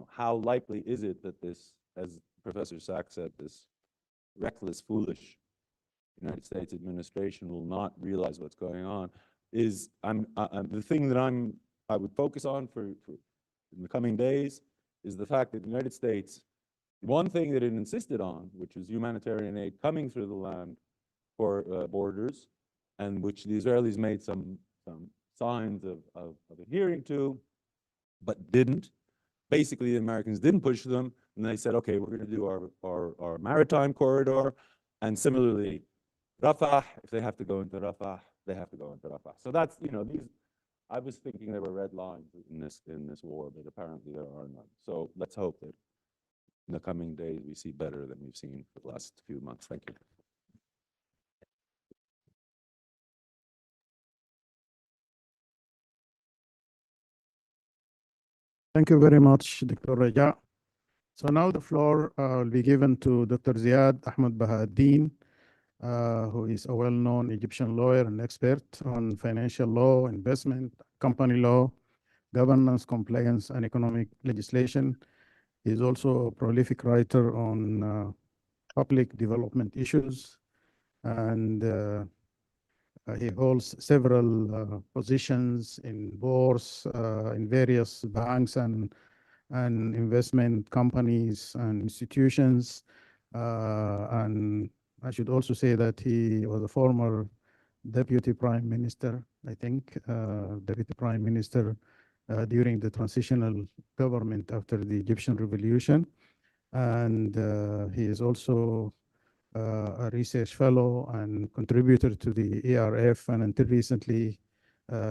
S5: how likely is it that this, as Professor Sachs said, this reckless, foolish United States administration will not realize what's going on, is the thing that I would focus on for in the coming days is the fact that the United States, one thing that it insisted on, which was humanitarian aid coming through the land for borders, and which the Israelis made some signs of adhering to, but didn't. Basically, the Americans didn't push them, and they said, okay, we're going to do our maritime corridor, and similarly, Rafah, if they have to go into Rafah, they have to go into Rafah. So that's, these, I was thinking there were red lines in this war, but apparently there are none. So let's hope that in the coming days we see better than we've seen for the last few months. Thank you.
S1: Thank you very much, Dr. Raja. So now the floor will be given to Dr. Ziad Ahmed Bahauddin, who is a well-known Egyptian lawyer and expert on financial law, investment, company law, governance, compliance, and economic legislation. He is also a prolific writer on public development issues, and he holds several positions in boards, in various banks and investment companies and institutions. And I should also say that he was a former deputy prime minister, I think, deputy prime minister during the transitional government after the Egyptian revolution. And he is also a research fellow and contributor to the ERF, and until recently,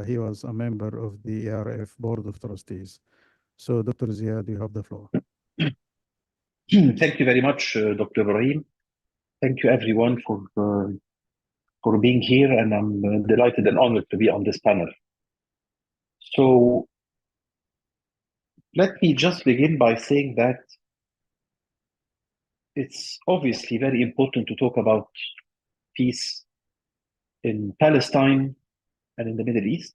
S1: he was a member of the ERF Board of Trustees. So, Dr. Ziad, you have the floor.
S6: Thank you very much, Dr. Ibrahim. Thank you, everyone, for being here, and I'm delighted and honored to be on this panel. So, let me just begin by saying that it's obviously very important to talk about peace in Palestine and in the Middle East.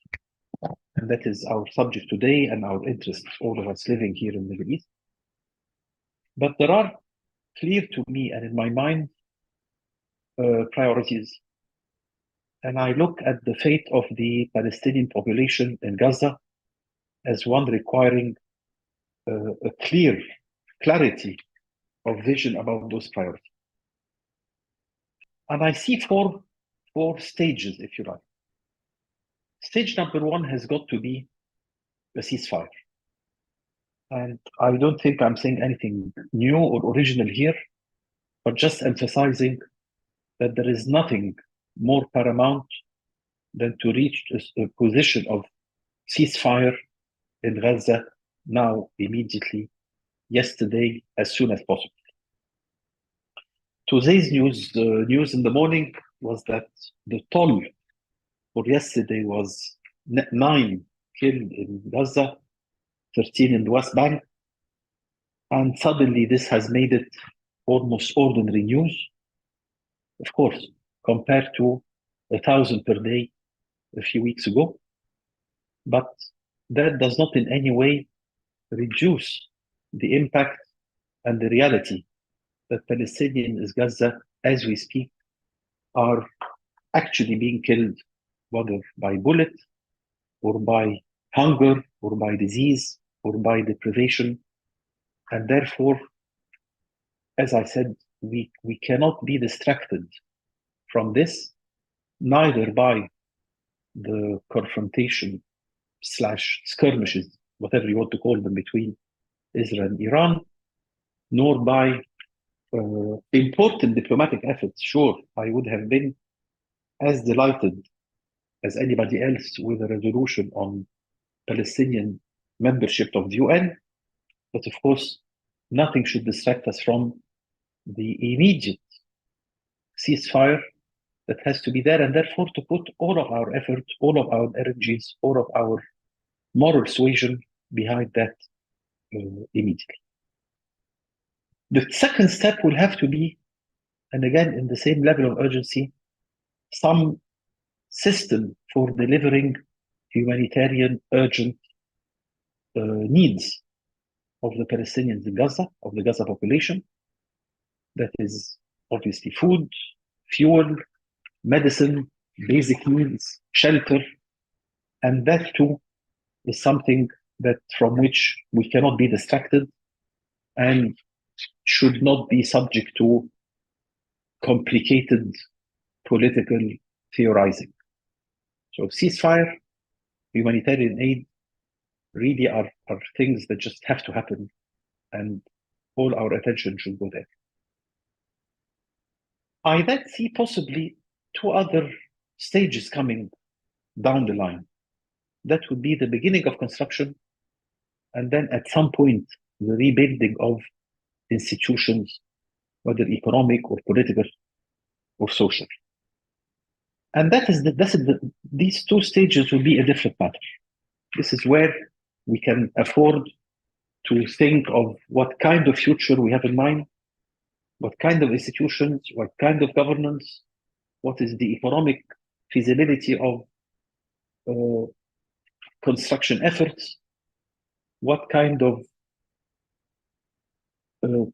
S6: And that is our subject today and our interest, all of us living here in the Middle East. But there are clear to me and in my mind priorities. And I look at the fate of the Palestinian population in Gaza as one requiring a clarity of vision about those priorities. And I see four stages, if you like. Stage number one has got to be a ceasefire. And I don't think I'm saying anything new or original here, but just emphasizing that there is nothing more paramount than to reach a position of ceasefire in Gaza now, immediately, yesterday, as soon as possible. Today's news in the morning was that the toll for yesterday was 9 killed in Gaza, 13 in the West Bank, and suddenly this has made it almost ordinary news. Of course, compared to 1,000 per day a few weeks ago, but that does not in any way reduce the impact and the reality that Palestinians in Gaza, as we speak, are actually being killed, whether by bullet or by hunger or by disease or by deprivation. And therefore, as I said, we cannot be distracted from this, neither by the confrontation / skirmishes, whatever you want to call them, between Israel and Iran, nor by important diplomatic efforts. Sure, I would have been as delighted as anybody else with a resolution on Palestinian membership of the UN, but of course, nothing should distract us from the immediate ceasefire that has to be there, and therefore to put all of our effort, all of our energies, all of our moral suasion behind that immediately. The second step will have to be, and again in the same level of urgency, some system for delivering humanitarian urgent needs of the Palestinians in Gaza, of the Gaza population. That is obviously food, fuel, medicine, basic needs, shelter, and that too is something that from which we cannot be distracted and should not be subject to complicated political theorizing. So ceasefire, humanitarian aid really are things that just have to happen, and all our attention should go there. I then see possibly two other stages coming down the line. That would be the beginning of construction, and then at some point, the rebuilding of institutions, whether economic or political or social. And these two stages will be a different matter. This is where we can afford to think of what kind of future we have in mind, what kind of institutions, what kind of governance, what is the economic feasibility of construction efforts, what kind of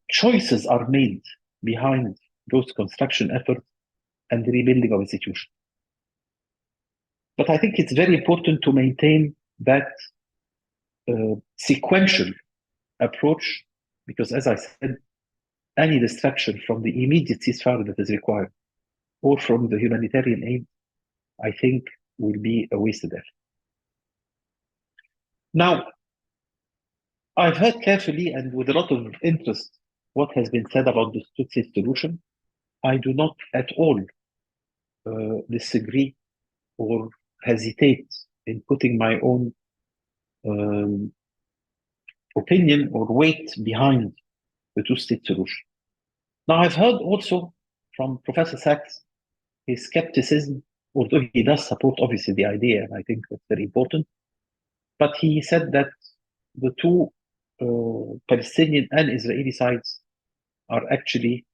S6: choices are made behind those construction efforts and the rebuilding of institutions. But I think it's very important to maintain that sequential approach, because as I said, any distraction from the immediate ceasefire that is required or from the humanitarian aid, I think will be a wasted effort. Now, I've heard carefully and with a lot of interest what has been said about the two-state solution. I do not at all disagree or hesitate in putting my own opinion or weight behind the two-state solution. Now, I've heard also from Professor Sachs his skepticism, although he does support obviously the idea, and I think that's very important. But he said that the two Palestinian and Israeli sides are actually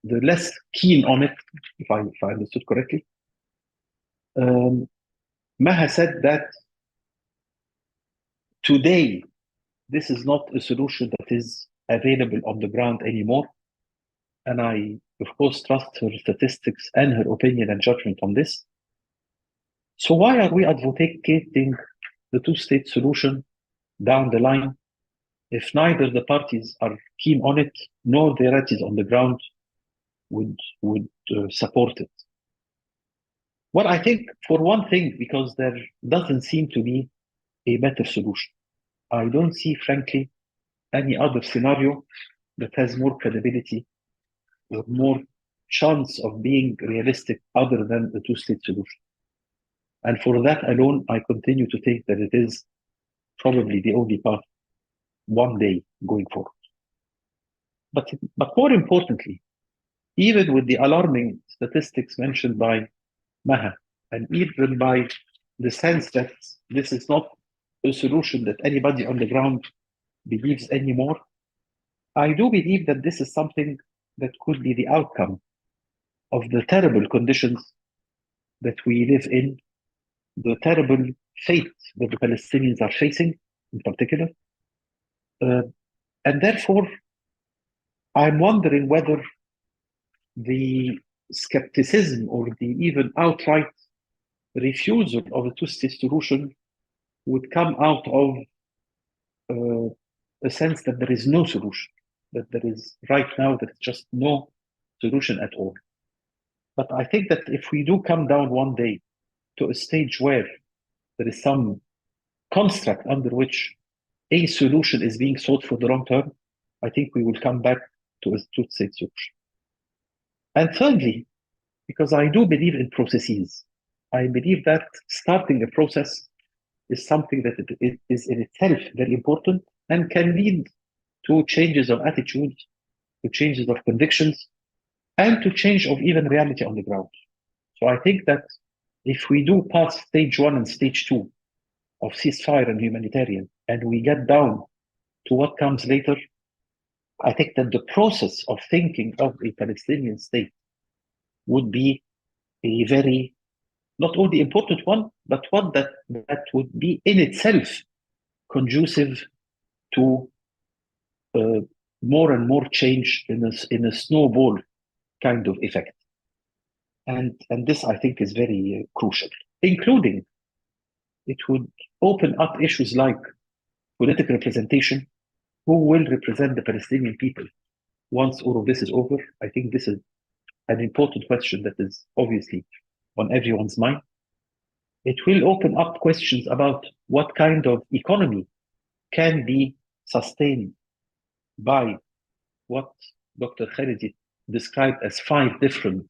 S6: the less keen on it, if I understood correctly. Maha said that today, this is not a solution that is available on the ground anymore. And I, of course, trust her statistics and her opinion and judgment on this. So why are we advocating the two-state solution down the line if neither the parties are keen on it, nor the realities on the ground would support it? Well, I think for one thing, because there doesn't seem to be a better solution. I don't see, frankly, any other scenario that has more credibility or more chance of being realistic other than the two-state solution. And for that alone, I continue to think that it is probably the only path one day going forward. But more importantly, even with the alarming statistics mentioned by Maha, and even by the sense that this is not a solution that anybody on the ground believes anymore, I do believe that this is something that could be the outcome of the terrible conditions that we live in, the terrible fate that the Palestinians are facing in particular. And therefore, I'm wondering whether the skepticism or the even outright refusal of a two-state solution would come out of a sense that there is no solution, that there is right now, there is just no solution at all. But I think that if we do come down one day to a stage where there is some construct under which a solution is being sought for the long term, I think we will come back to a two-state solution. And thirdly, because I do believe in processes, I believe that starting a process is something that it is in itself very important and can lead to changes of attitudes, to changes of convictions, and to change of even reality on the ground. So I think that if we do pass stage 1 and stage 2 of ceasefire and humanitarian, and we get down to what comes later, I think that the process of thinking of a Palestinian state would be a very, not only important one, but one that would be in itself conducive to more and more change in a snowball kind of effect. And this, I think, is very crucial, including it would open up issues like political representation, who will represent the Palestinian people once all of this is over? I think this is an important question that is obviously on everyone's mind. It will open up questions about what kind of economy can be sustained by what Dr. Khalidi described as 5 different,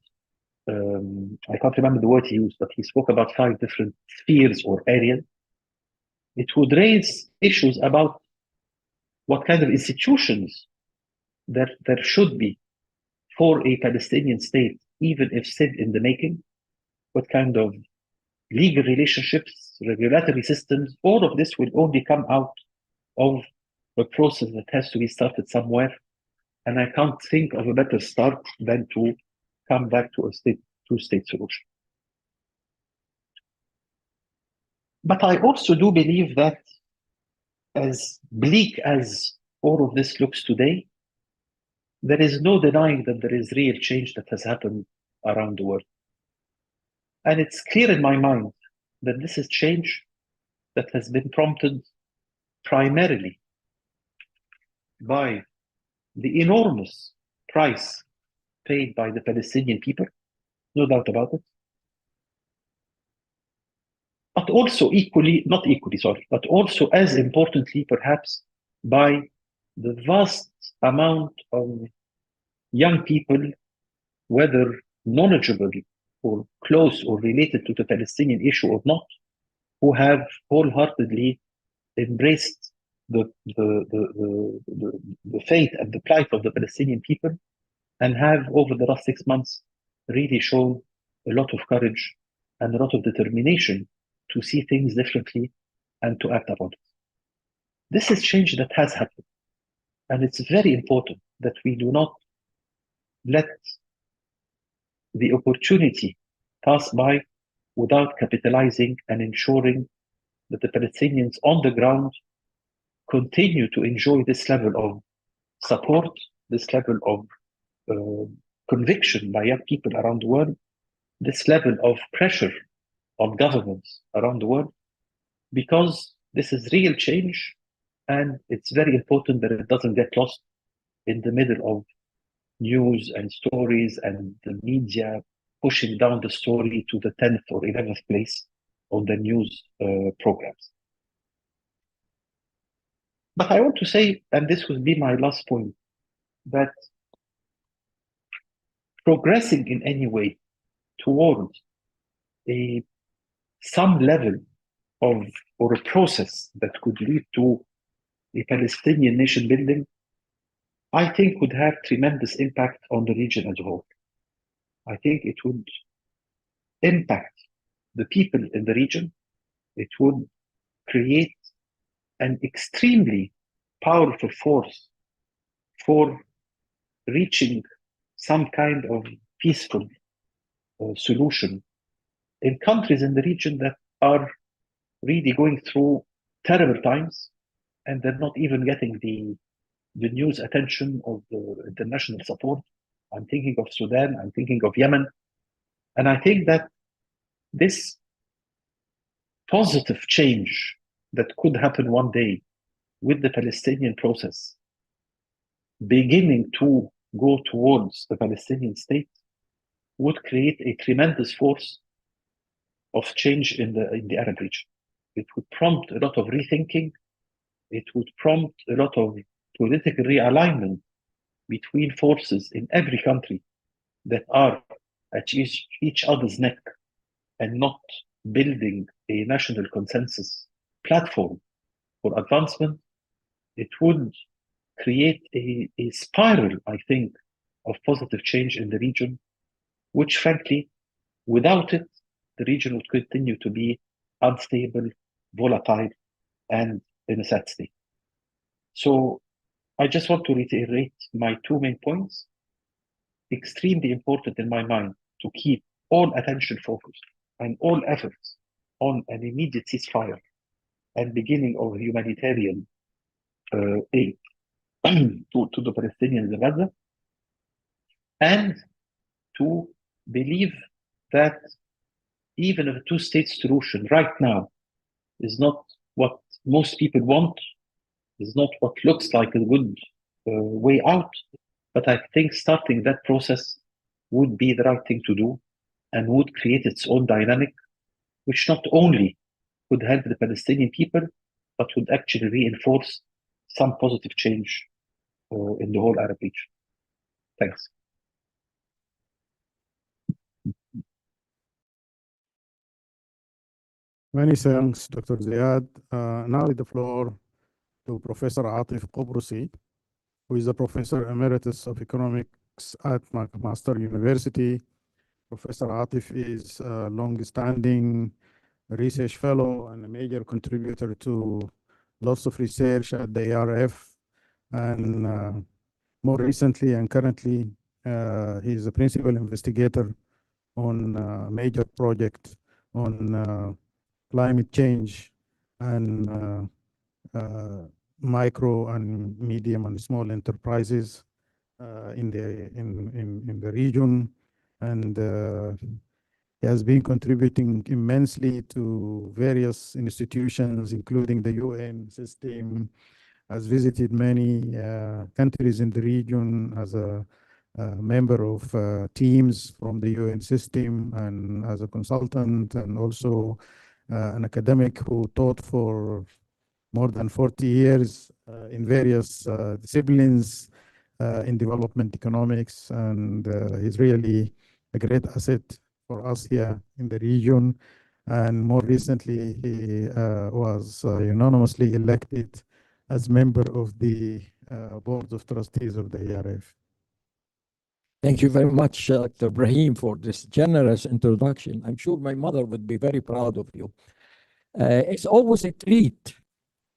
S6: I can't remember the word he used, but he spoke about 5 different spheres or areas. It would raise issues about what kind of institutions there should be for a Palestinian state, even if still in the making, what kind of legal relationships, regulatory systems, all of this will only come out of a process that has to be started somewhere. And I can't think of a better start than to come back to a two-state solution. But I also do believe that as bleak as all of this looks today, there is no denying that there is real change that has happened around the world. And it's clear in my mind that this is change that has been prompted primarily by the enormous price paid by the Palestinian people, no doubt about it. But also but also as importantly, perhaps, by the vast amount of young people, whether knowledgeable or close or related to the Palestinian issue or not, who have wholeheartedly embraced the fate and the plight of the Palestinian people, and have over the last 6 months really shown a lot of courage and a lot of determination to see things differently and to act upon it. This is change that has happened, and it's very important that we do not let the opportunity pass by without capitalizing and ensuring that the Palestinians on the ground continue to enjoy this level of support, this level of conviction by young people around the world, this level of pressure on governments around the world, because this is real change, and it's very important that it doesn't get lost in the middle of news and stories and the media pushing down the story to the 10th or 11th place on the news programs. But I want to say, and this will be my last point, that progressing in any way towards some level of, or a process that could lead to a Palestinian nation building, I think would have tremendous impact on the region as a whole. I think it would impact the people in the region. It would create an extremely powerful force for reaching some kind of peaceful solution in countries in the region that are really going through terrible times, and they're not even getting the news attention of the international support. I'm thinking of Sudan, I'm thinking of Yemen. And I think that this positive change that could happen one day with the Palestinian process beginning to go towards the Palestinian state would create a tremendous force of change in the Arab region. It would prompt a lot of rethinking. It would prompt a lot of political realignment between forces in every country that are at each other's neck and not building a national consensus platform for advancement. It would create a spiral, I think, of positive change in the region, which frankly, without it, the region would continue to be unstable, volatile, and in a sad state. So I just want to reiterate my 2 main points. Extremely important in my mind to keep all attention focused and all efforts on an immediate ceasefire and beginning of humanitarian aid to the Palestinians in Gaza, and to believe that even if a two-state solution right now is not what most people want, is not what looks like a good way out. But I think starting that process would be the right thing to do and would create its own dynamic, which not only would help the Palestinian people, but would actually reinforce some positive change in the whole Arab region. Thanks.
S1: Many thanks, Dr. Ziad. Now the floor to Professor Atif Qobrusi, who is a Professor Emeritus of Economics at McMaster University. Professor Atif is a long-standing research fellow and a major contributor to lots of research at the ERF. And more recently and currently, he is a principal investigator on a major project on climate change and micro and medium and small enterprises in the region, and he has been contributing immensely to various institutions, including the UN system, has visited many countries in the region as a member of teams from the UN system and as a consultant, and also an academic who taught for more than 40 years in various disciplines in development economics, and he's really a great asset for us here in the region. And more recently, he was unanimously elected as member of the board of trustees of the ERF.
S7: Thank you very much, Dr. Brahim, for this generous introduction. I'm sure my mother would be very proud of you. It's always a treat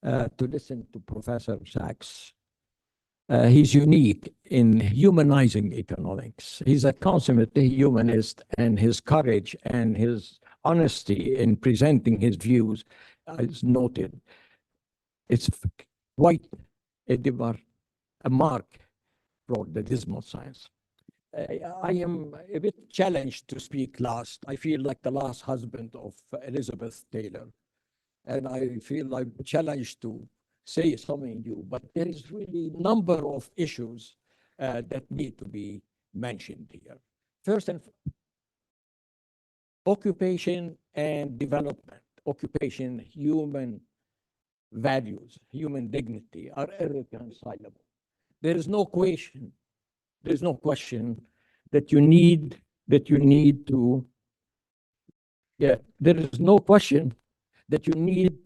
S7: to listen to Professor Sachs. He's unique in humanizing economics. He's a consummate humanist, and his courage and his honesty in presenting his views is noted. It's quite a mark for the dismal science. I am a bit challenged to speak last. I feel like the last husband of Elizabeth Taylor, and I feel I'm challenged to say something new, but there is really a number of issues that need to be mentioned here. First, occupation and development, occupation, human values, human dignity are irreconcilable. There is no question that you need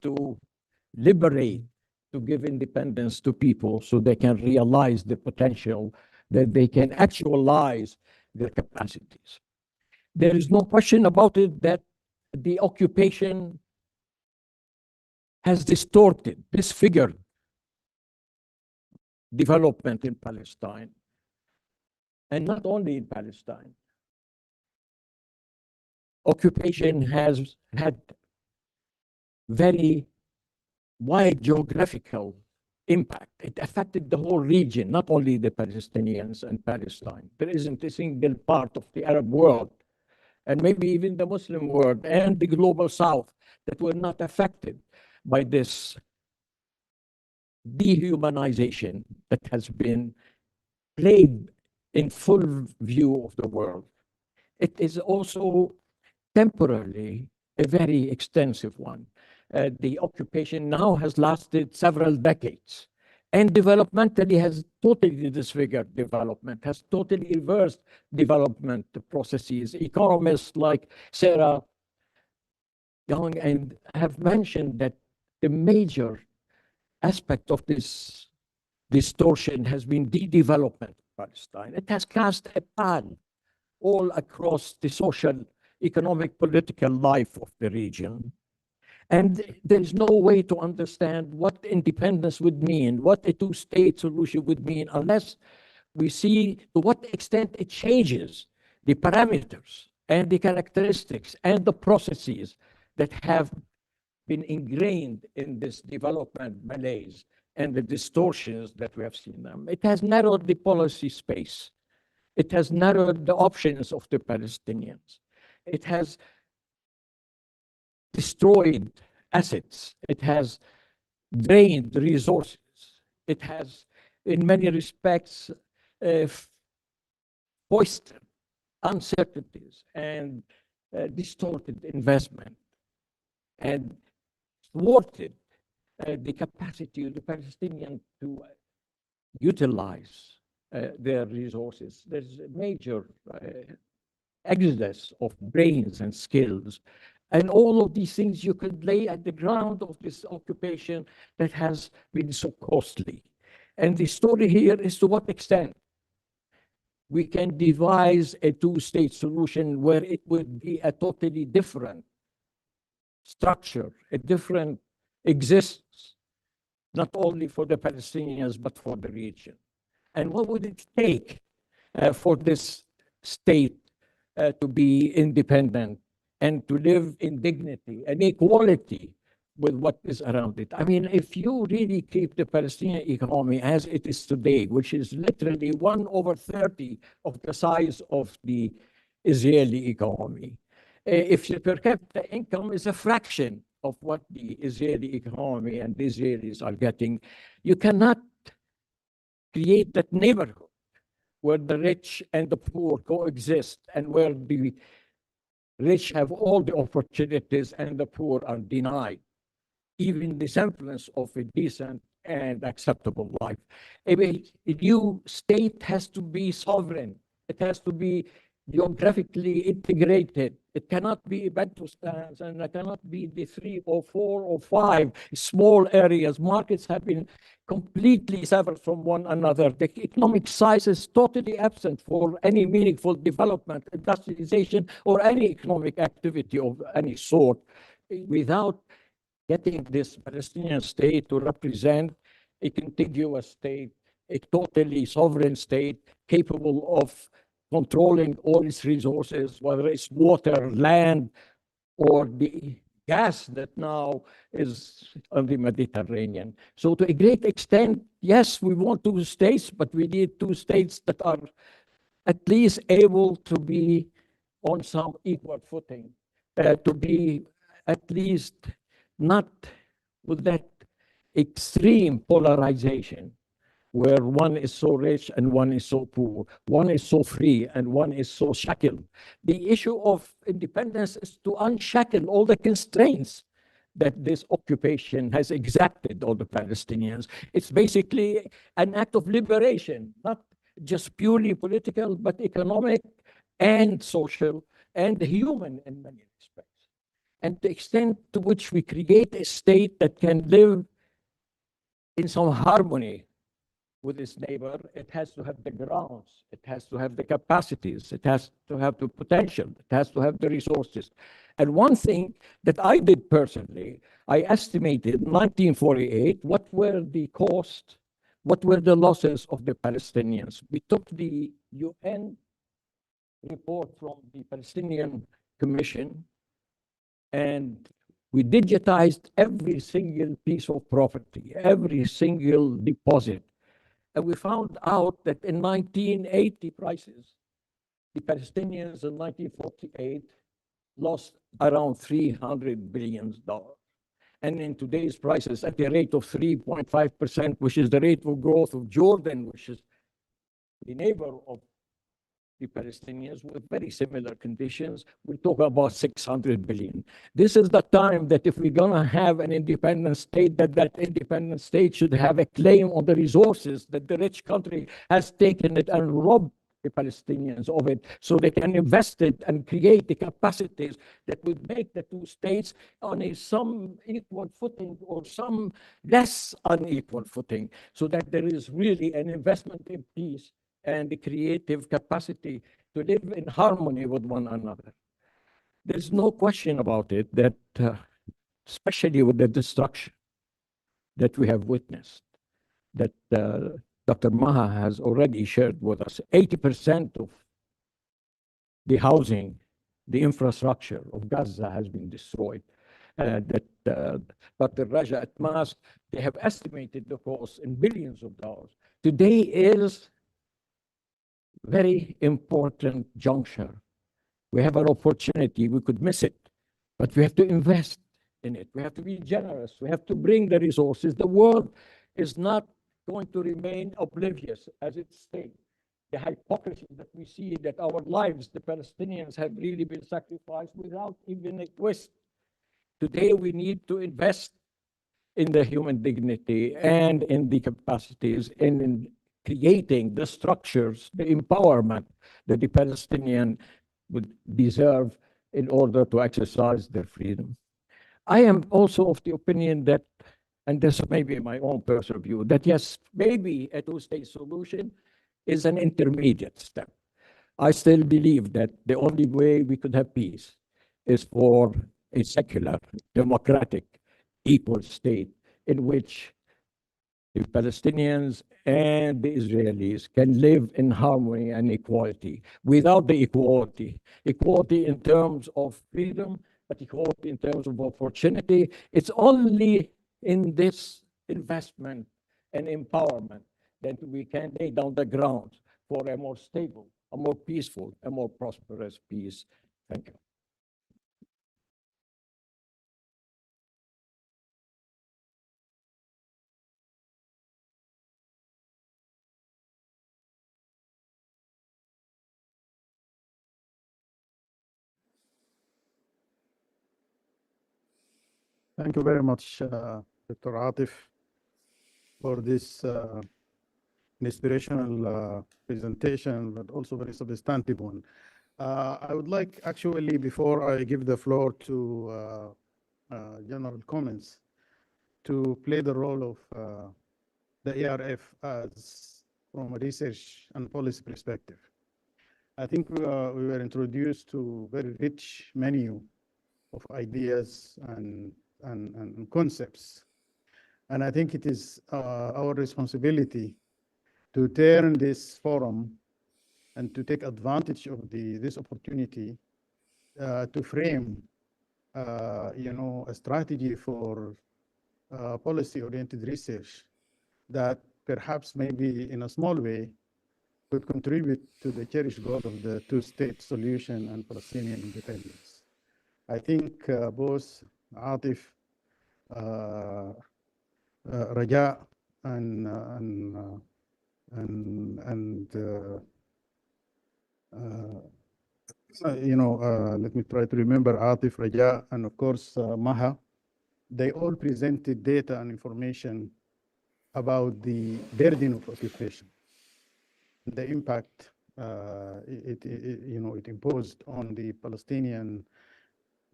S7: to liberate, to give independence to people so they can realize the potential, that they can actualize their capacities. There is no question about it that the occupation has distorted, disfigured development in Palestine. And not only in Palestine. Occupation has had very wide geographical impact. It affected the whole region, not only the Palestinians and Palestine. There isn't a single part of the Arab world, and maybe even the Muslim world and the global South, that were not affected by this dehumanization that has been played in full view of the world. It is also temporarily a very extensive one. The occupation now has lasted several decades, and developmentally has totally disfigured development, has totally reversed development processes. Economists like Sarah Young and have mentioned that the major aspect of this distortion has been de-development of Palestine. It has cast a pall all across the social, economic, political life of the region. And there is no way to understand what independence would mean, what a two-state solution would mean, unless we see to what extent it changes the parameters and the characteristics and the processes that have been ingrained in this development malaise and the distortions that we have seen them. It has narrowed the policy space. It has narrowed the options of the Palestinians. It has destroyed assets. It has drained resources. It has, in many respects, fostered uncertainties and distorted investment and thwarted the capacity of the Palestinians to utilize their resources. There's a major exodus of brains and skills. And all of these things you could lay at the ground of this occupation that has been so costly. And the story here is to what extent we can devise a two-state solution where it would be a totally different structure, a different existence, not only for the Palestinians, but for the region. And what would it take for this state to be independent and to live in dignity and equality with what is around it? I mean, if you really keep the Palestinian economy as it is today, which is literally 1/30 of the size of the Israeli economy, if your per capita income is a fraction of what the Israeli economy and the Israelis are getting, you cannot create that neighborhood where the rich and the poor coexist and where the rich have all the opportunities and the poor are denied even the semblance of a decent and acceptable life. A new state has to be sovereign. It has to be geographically integrated. It cannot be Bantustans, and it cannot be the 3 or 4 or 5 small areas. Markets have been completely severed from one another. The economic size is totally absent for any meaningful development, industrialization, or any economic activity of any sort without getting this Palestinian state to represent a contiguous state, a totally sovereign state capable of controlling all its resources, whether it's water, land, or the gas that now is on the Mediterranean. So to a great extent, yes, we want two states, but we need two states that are at least able to be on some equal footing, to be at least not with that extreme polarization where one is so rich and one is so poor, one is so free and one is so shackled. The issue of independence is to unshackle all the constraints that this occupation has exacted on the Palestinians. It's basically an act of liberation, not just purely political, but economic and social and human in many respects. And the extent to which we create a state that can live in some harmony with its neighbor, it has to have the grounds, it has to have the capacities, it has to have the potential, it has to have the resources. And one thing that I did personally, I estimated in 1948, what were the costs, what were the losses of the Palestinians? We took the UN report from the Palestinian Commission, and we digitized every single piece of property, every single deposit. And we found out that in 1980 prices, the Palestinians in 1948 lost around $300 billion. And in today's prices, at the rate of 3.5%, which is the rate of growth of Jordan, which is the neighbor of the Palestinians with very similar conditions, we talk about 600 billion. This is the time that if we're gonna have an independent state, that independent state should have a claim on the resources that the rich country has taken it and robbed the Palestinians of it, so they can invest it and create the capacities that would make the two states on some equal footing or some less unequal footing, so that there is really an investment in peace and the creative capacity to live in harmony with one another. There's no question about it that, especially with the destruction that we have witnessed, that Dr. Maha has already shared with us, 80% of the housing, the infrastructure of Gaza has been destroyed. Dr. Raja at Mosque, they have estimated the cost in billions of dollars. Today is very important juncture. We have an opportunity, we could miss it, but we have to invest in it. We have to be generous. We have to bring the resources. The world is not going to remain oblivious as it states. The hypocrisy that we see that our lives, the Palestinians, have really been sacrificed without even a twist. Today, we need to invest in the human dignity and in the capacities and in creating the structures, the empowerment that the Palestinian would deserve in order to exercise their freedom. I am also of the opinion that, and this may be my own personal view, that yes, maybe a two-state solution is an intermediate step. I still believe that the only way we could have peace is for a secular, democratic, equal state in which the Palestinians and the Israelis can live in harmony and equality. Without the equality in terms of freedom, but equality in terms of opportunity, it's only in this investment and empowerment that we can lay down the ground for a more stable, a more peaceful, a more prosperous peace. Thank you.
S1: Thank you very much, Dr. Atif, for this inspirational presentation, but also very substantive one. I would like, actually, before I give the floor to general comments, to play the role of the ERF as from a research and policy perspective. I think we were introduced to a very rich menu of ideas and concepts. And I think it is our responsibility to turn this forum and to take advantage of this opportunity to frame, a strategy for policy-oriented research that perhaps maybe in a small way could contribute to the cherished goal of the two-state solution and Palestinian independence. I think both Atif, Raja, and let me try to remember Atif, Raja, and of course Maha. They all presented data and information about the burden of occupation, the impact it imposed on the Palestinian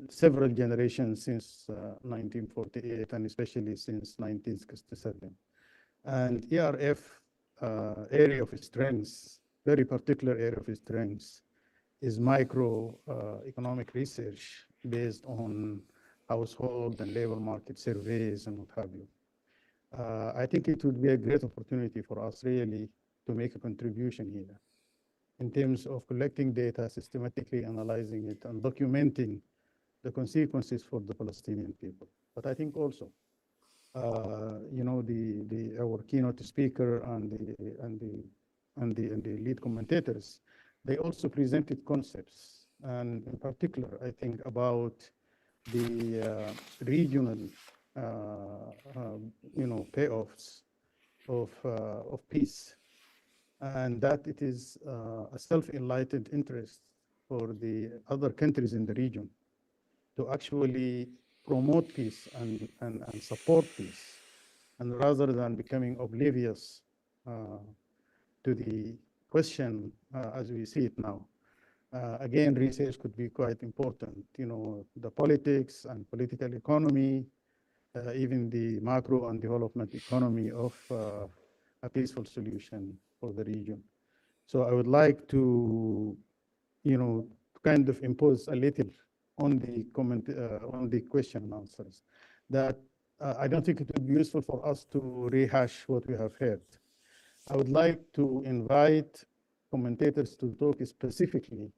S1: several generations since 1948 and especially since 1967. And ERF area of strength, very particular area of strength, is micro economic research based on household and labor market surveys and what have you. I think it would be a great opportunity for us really to make a contribution here in terms of collecting data, systematically analyzing it, and documenting the consequences for the Palestinian people. But I think also, our keynote speaker and the lead commentators, they also presented concepts, and in particular, I think about the regional, payoffs of peace, and that it is a self-enlightened interest for the other countries in the region to actually promote peace and support peace, and rather than becoming oblivious to the question as we see it now. Again, research could be quite important. The politics and political economy, even the macro and development economy of a peaceful solution for the region. So I would like to, kind of impose a little on the comment, on the question and answers, that I don't think it would be useful for us to rehash what we have heard. I would like to invite commentators to talk specifically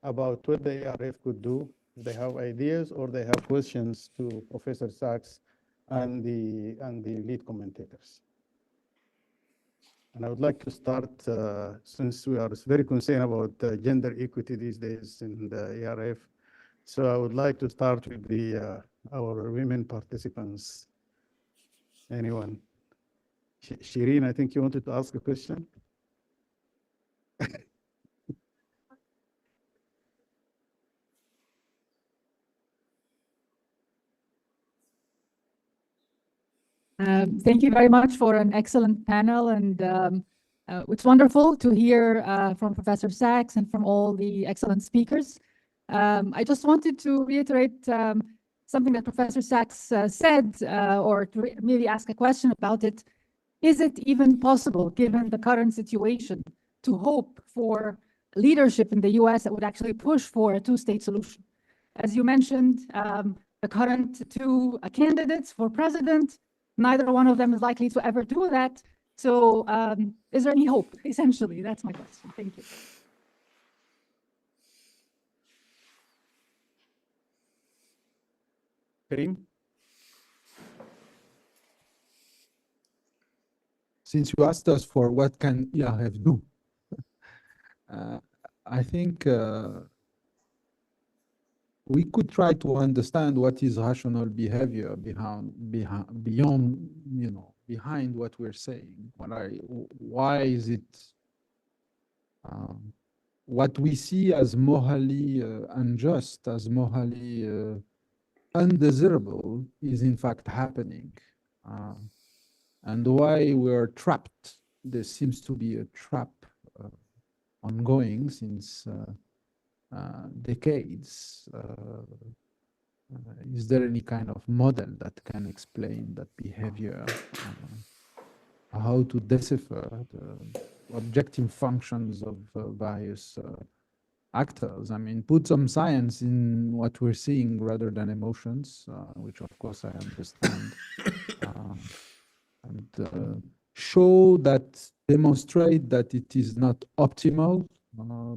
S1: about what the ERF could do, if they have ideas or they have questions to Professor Sachs and the lead commentators. And I would like to start, since we are very concerned about gender equity these days in the ERF, so I would like to start with our women participants. Anyone? Shireen, I think you wanted to ask a question.
S8: Thank you very much for an excellent panel, and it's wonderful to hear from Professor Sachs and from all the excellent speakers. I just wanted to reiterate something that Professor Sachs said, or to maybe ask a question about it. Is it even possible, given the current situation, to hope for leadership in the US that would actually push for a two-state solution? As you mentioned, the current two candidates for president, neither one of them is likely to ever do that. So is there any hope? Essentially, that's my question. Thank you.
S1: Karim?
S9: Since you asked us for what can ERF do, I think we could try to understand what is rational behavior beyond, behind what we're saying. Why is it what we see as morally unjust, as morally undesirable, is in fact happening, and why we're trapped. There seems to be a trap ongoing since decades. Is there any kind of model that can explain that behavior? How to decipher the objective functions of various actors? I mean, put some science in what we're seeing rather than emotions, which of course I understand, and show that, demonstrate that it is not optimal,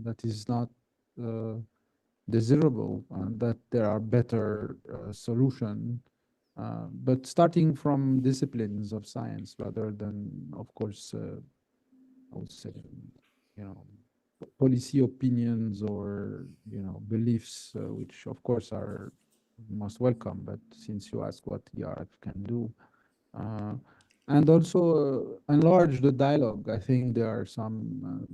S9: that is not desirable, and that there are better solutions, but starting from disciplines of science rather than, of course, I would say, policy opinions or, beliefs, which of course are most welcome. But since you ask what ERF can do, and also enlarge the dialogue. I think there are some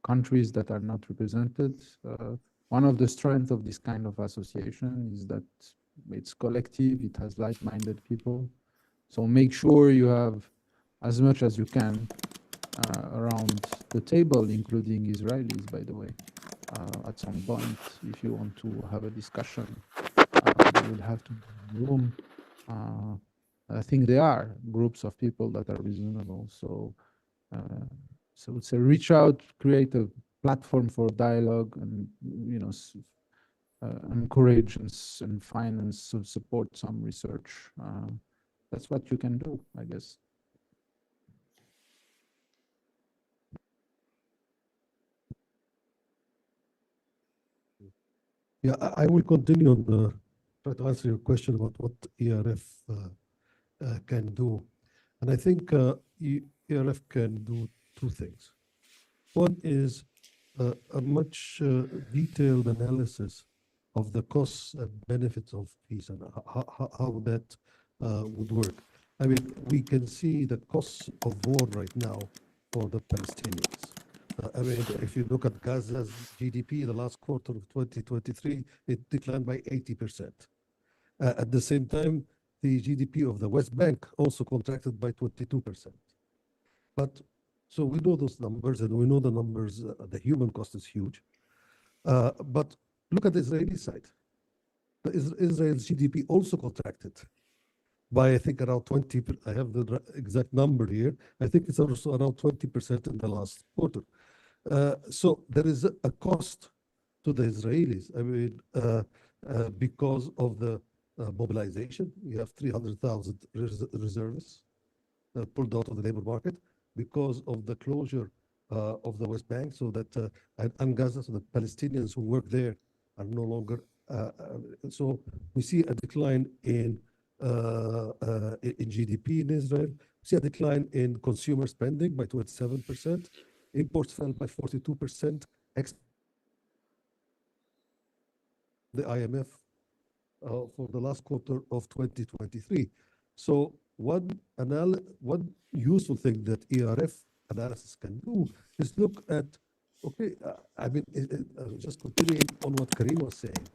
S9: countries that are not represented. One of the strengths of this kind of association is that it's collective, it has like-minded people. So make sure you have as much as you can around the table, including Israelis, by the way. At some point, if you want to have a discussion, you will have to be in the room. I think there are groups of people that are reasonable. So, so it's a reach out, create a platform for dialogue, and encourage and finance and support some research. That's what you can do, I guess.
S10: Yeah, I will continue on try to answer your question about what ERF can do. And I think ERF can do two things. One is a much detailed analysis of the costs and benefits of peace and how that would work. I mean, we can see the costs of war right now for the Palestinians. I mean, if you look at Gaza's GDP, the last quarter of 2023, it declined by 80%. At the same time, the GDP of the West Bank also contracted by 22%. But so we know those numbers, and we know the numbers, the human cost is huge. But look at the Israeli side. Israel's GDP also contracted by, I think, around 20. I have the exact number here. I think it's also around 20% in the last quarter. So there is a cost to the Israelis. I mean, because of the mobilization, you have 300,000 reservists pulled out of the labor market, because of the closure of the West Bank, so that and Gaza, so the Palestinians who work there are no longer. So we see a decline in GDP in Israel. We see a decline in consumer spending by 27%. Imports fell by 42%. The IMF for the last quarter of 2023. So one useful thing that ERF analysis can do is look at, okay, I mean, just continuing on what Karim was saying,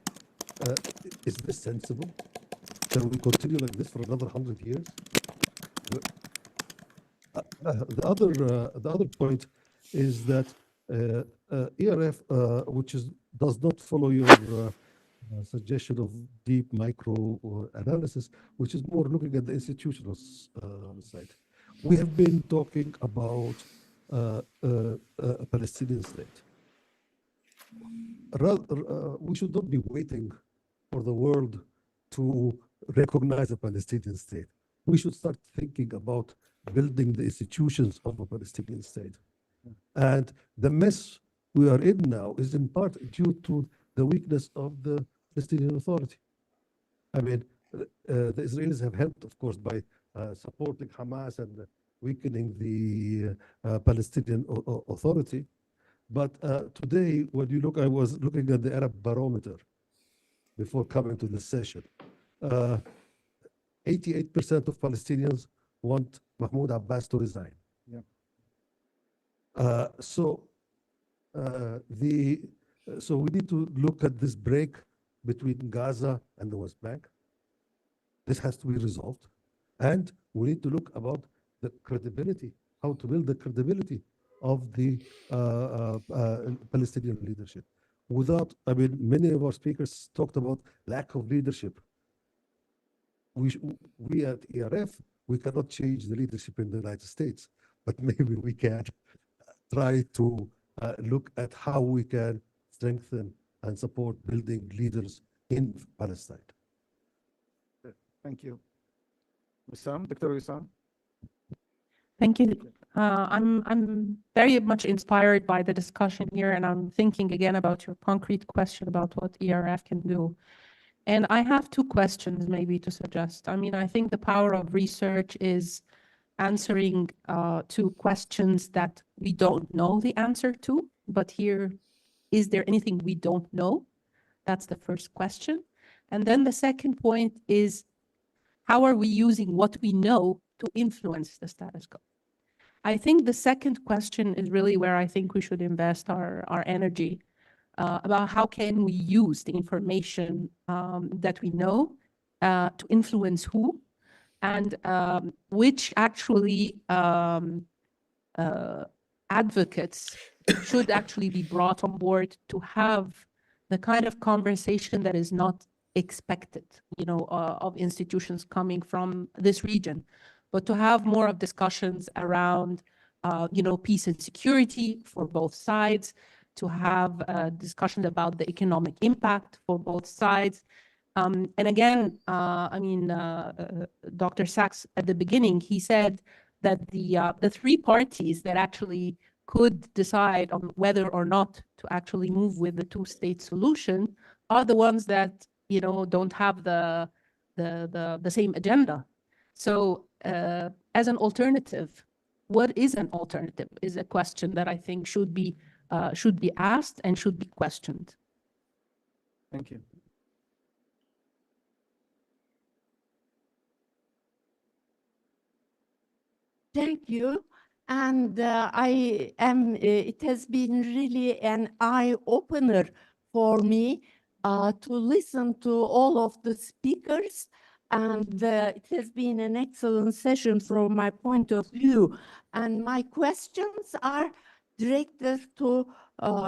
S10: is this sensible? Can we continue like this for another 100 years? The other point is that ERF, which does not follow your suggestion of deep micro analysis, which is more looking at the institutional side. We have been talking about a Palestinian state. We should not be waiting for the world to recognize a Palestinian state. We should start thinking about building the institutions of a Palestinian state. And the mess we are in now is in part due to the weakness of the Palestinian Authority. I mean, the Israelis have helped, of course, by supporting Hamas and weakening the Palestinian Authority. But today, when you look, I was looking at the Arab barometer before coming to this session. 88% of Palestinians want Mahmoud Abbas to resign.
S1: Yeah.
S10: So we need to look at this break between Gaza and the West Bank. This has to be resolved. And we need to look about the credibility, how to build the credibility of the Palestinian leadership. Without, I mean, many of our speakers talked about lack of leadership. We at ERF, we cannot change the leadership in the United States, but maybe we can try to look at how we can strengthen and support building leaders in Palestine.
S1: Thank you. Wissam, Dr. Wissam.
S11: Thank you. I'm very much inspired by the discussion here, and I'm thinking again about your concrete question about what ERF can do. And I have two questions maybe to suggest. I mean, I think the power of research is answering to questions that we don't know the answer to. But here, is there anything we don't know? That's the first question. And then the second point is, how are we using what we know to influence the status quo? I think the second question is really where I think we should invest our energy, about how can we use the information that we know to influence who, and which actually advocates should actually be brought on board to have the kind of conversation that is not expected, you know, of institutions coming from this region, but to have more of discussions around, you know, peace and security for both sides, to have discussions about the economic impact for both sides. And again, I mean, Dr. Sachs at the beginning, he said that the three parties that actually could decide on whether or not to actually move with the two-state solution are the ones that, you know, don't have the same agenda. So as an alternative, what is an alternative is a question that I think should be asked and should be questioned.
S1: Thank you.
S12: Thank you. And it has been really an eye-opener for me to listen to all of the speakers. And it has been an excellent session from my point of view. And my questions are directed to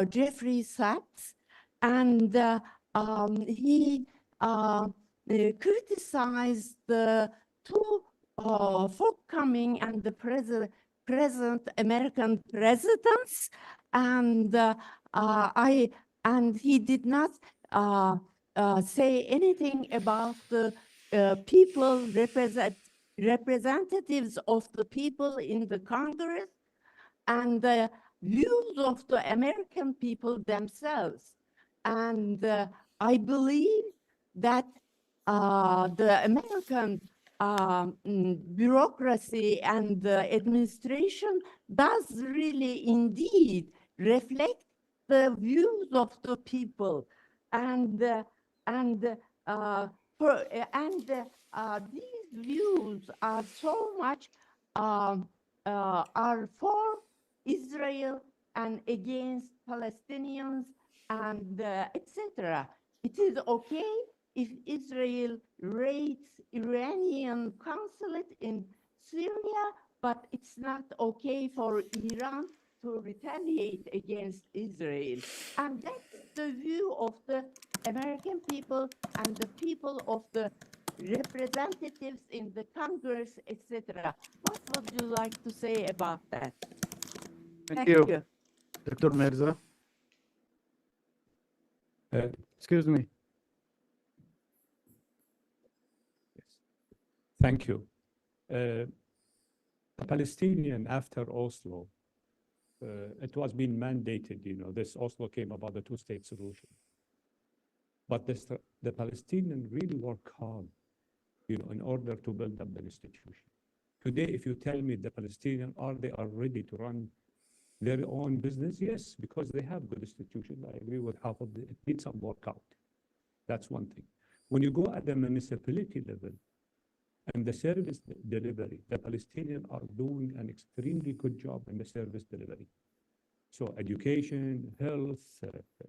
S12: Jeffrey Sachs. And he criticized the two forthcoming and the present American presidents, and he did not say anything about the people representatives of the people in the Congress and the views of the American people themselves. And I believe that the American bureaucracy and the administration does really indeed reflect the views of the people, and these views are so much are for Israel and against Palestinians and etc. It is okay if Israel raids Iranian consulate in Syria, but it's not okay for Iran to retaliate against Israel. And that's the view of the American people and the people of the representatives in the Congress, etc. What would you like to say about that?
S1: Thank you. Dr. Mirza. Excuse me.
S13: Thank you. The Palestinian after Oslo, it was being mandated, this Oslo came about the two-state solution. But the Palestinians really work hard, in order to build up the institution. Today, if you tell me the Palestinians they are ready to run their own business, yes, because they have good institutions. I agree with half of it needs some workout. That's one thing. When you go at the municipality level and the service delivery, the Palestinians are doing an extremely good job in the service delivery. So education, health,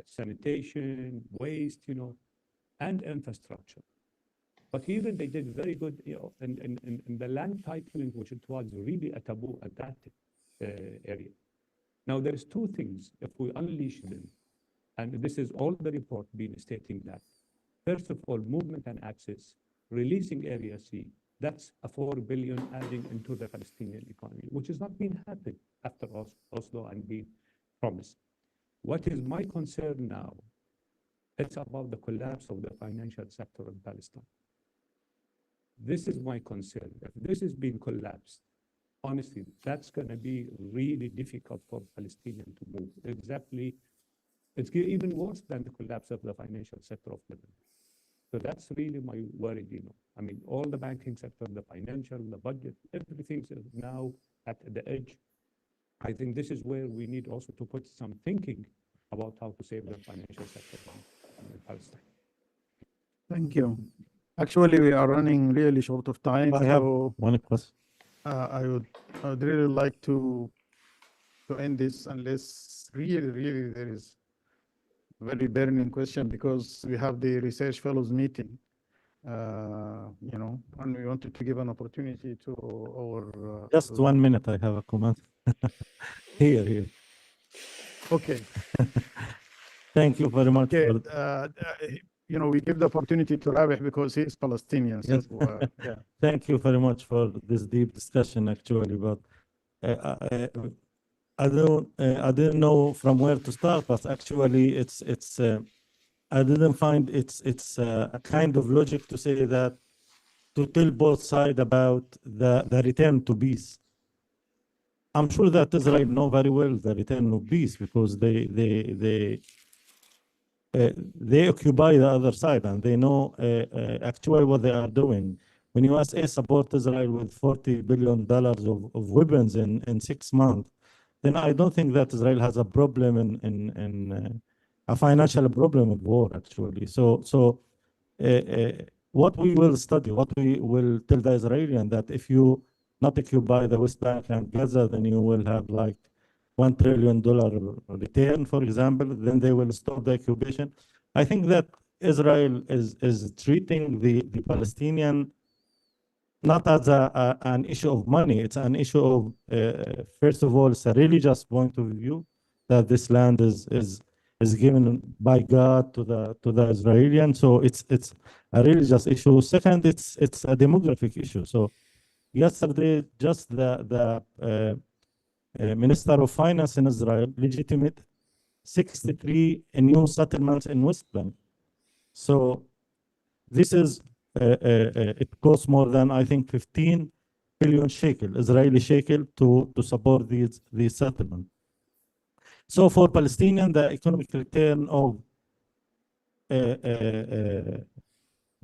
S13: sanitation, waste, and infrastructure. But even they did very good, in the land titling, which it was really a taboo at that area. Now, there's two things, if we unleash them, and this is all the report being stating that. First of all, movement and access, releasing Area C, that's a $4 billion adding into the Palestinian economy, which has not been happening after Oslo and being promised. What is my concern now? It's about the collapse of the financial sector in Palestine. This is my concern. If this is being collapsed, honestly, that's going to be really difficult for Palestinians to move. Exactly, it's even worse than the collapse of the financial sector of Lebanon. So that's really my worry, I mean, all the banking sector, the financial, the budget, everything is now at the edge. I think this is where we need also to put some thinking about how to save the financial sector in Palestine.
S1: Thank you. Actually, we are running really short of time.
S5: I have one question.
S1: I would really like to end this unless really there is very burning question, because we have the research fellows meeting, and we wanted to give an opportunity to our
S5: Just 1 minute, I have a comment. Here.
S1: Okay.
S5: Thank you very much.
S1: Okay. We give the opportunity to Rabih because he is Palestinian.
S5: Yes.
S1: So, yeah.
S5: Thank you very much for this deep discussion, actually, but I didn't know from where to start, but actually I didn't find it's a kind of logic to say that, to tell both sides about the return to peace. I'm sure that Israel know very well the return of peace, because they occupy the other side, and they know actually what they are doing. When USA support Israel with $40 billion of weapons in 6 months, then I don't think that Israel has a problem in a financial problem of war, actually. So what we will study, what we will tell the Israelis, that if you not occupy the West Bank and Gaza, then you will have like $1 trillion return, for example, then they will stop the occupation. I think that Israel is treating the Palestinian not as an issue of money. It's an issue of, first of all, it's a religious point of view, that this land is given by God to the Israelis. So it's a religious issue. Second, it's a demographic issue. So yesterday, just the Minister of Finance in Israel legitimate 63 new settlements in West Bank. So this is it costs more than, I think, 15 billion shekel, Israeli shekel, to support these settlements. So for Palestinians, the economic return of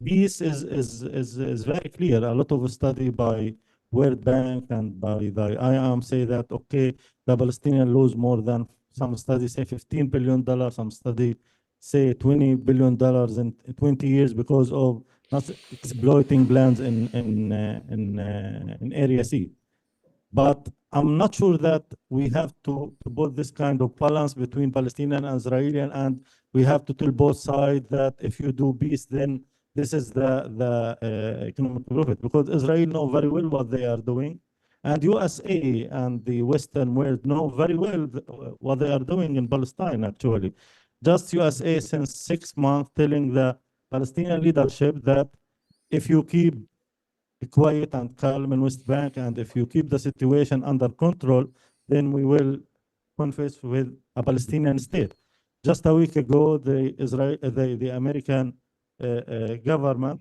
S5: peace is very clear. A lot of study by World Bank and by the IAM say that, okay, the Palestinians lose more than, some studies say $15 billion, some study
S14: say, $20 billion in 20 years because of not exploiting lands in Area C. But I'm not sure that we have to put this kind of balance between Palestinian and Israeli, and we have to tell both sides that if you do peace, then this is the economic profit, because Israel know very well what they are doing, and USA and the Western world know very well what they are doing in Palestine, actually. Just USA since 6 months telling the Palestinian leadership that if you keep quiet and calm in West Bank, and if you keep the situation under control, then we will confess with a Palestinian state. Just a week ago, the American government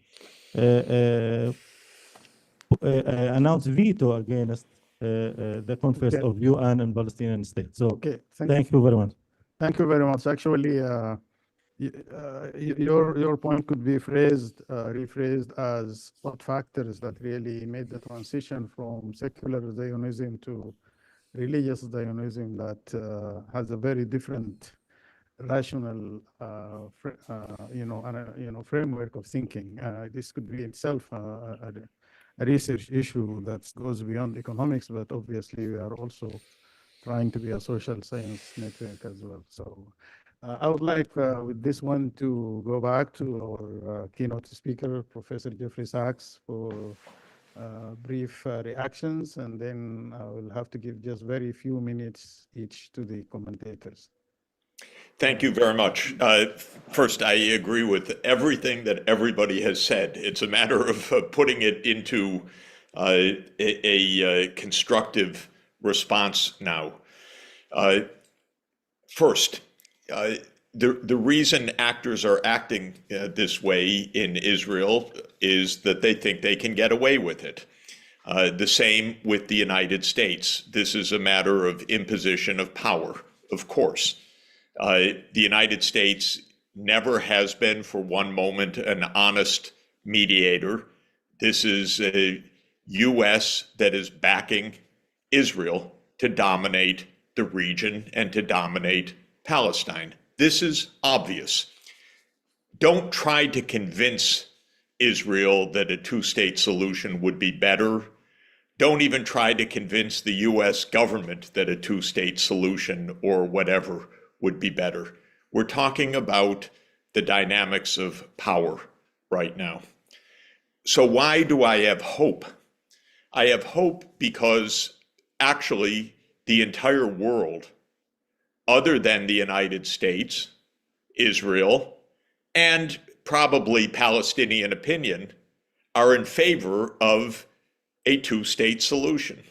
S14: announced veto against the conquest of UN and Palestinian state. So thank you very much.
S1: Thank you very much. Actually, your point could be rephrased as what factors that really made the transition from secular Zionism to religious Zionism that has a very different rational, framework of thinking. This could be itself a research issue that goes beyond economics, but obviously we are also trying to be a social science network as well. So I would like with this one to go back to our keynote speaker, Professor Jeffrey Sachs, for brief reactions, and then I will have to give just very few minutes each to the commentators.
S2: Thank you very much. First, I agree with everything that everybody has said. It's a matter of putting it into a constructive response now. First, the reason actors are acting this way in Israel is that they think they can get away with it. The same with the United States. This is a matter of imposition of power, of course. The United States never has been for one moment an honest mediator. This is a U.S. that is backing Israel to dominate the region and to dominate Palestine. This is obvious. Don't try to convince Israel that a two-state solution would be better. Don't even try to convince the U.S. government that a two-state solution or whatever would be better. We're talking about the dynamics of power right now. So why do I have hope? I have hope because actually the entire world, other than the United States, Israel, and probably Palestinian opinion, are in favor of a two-state solution.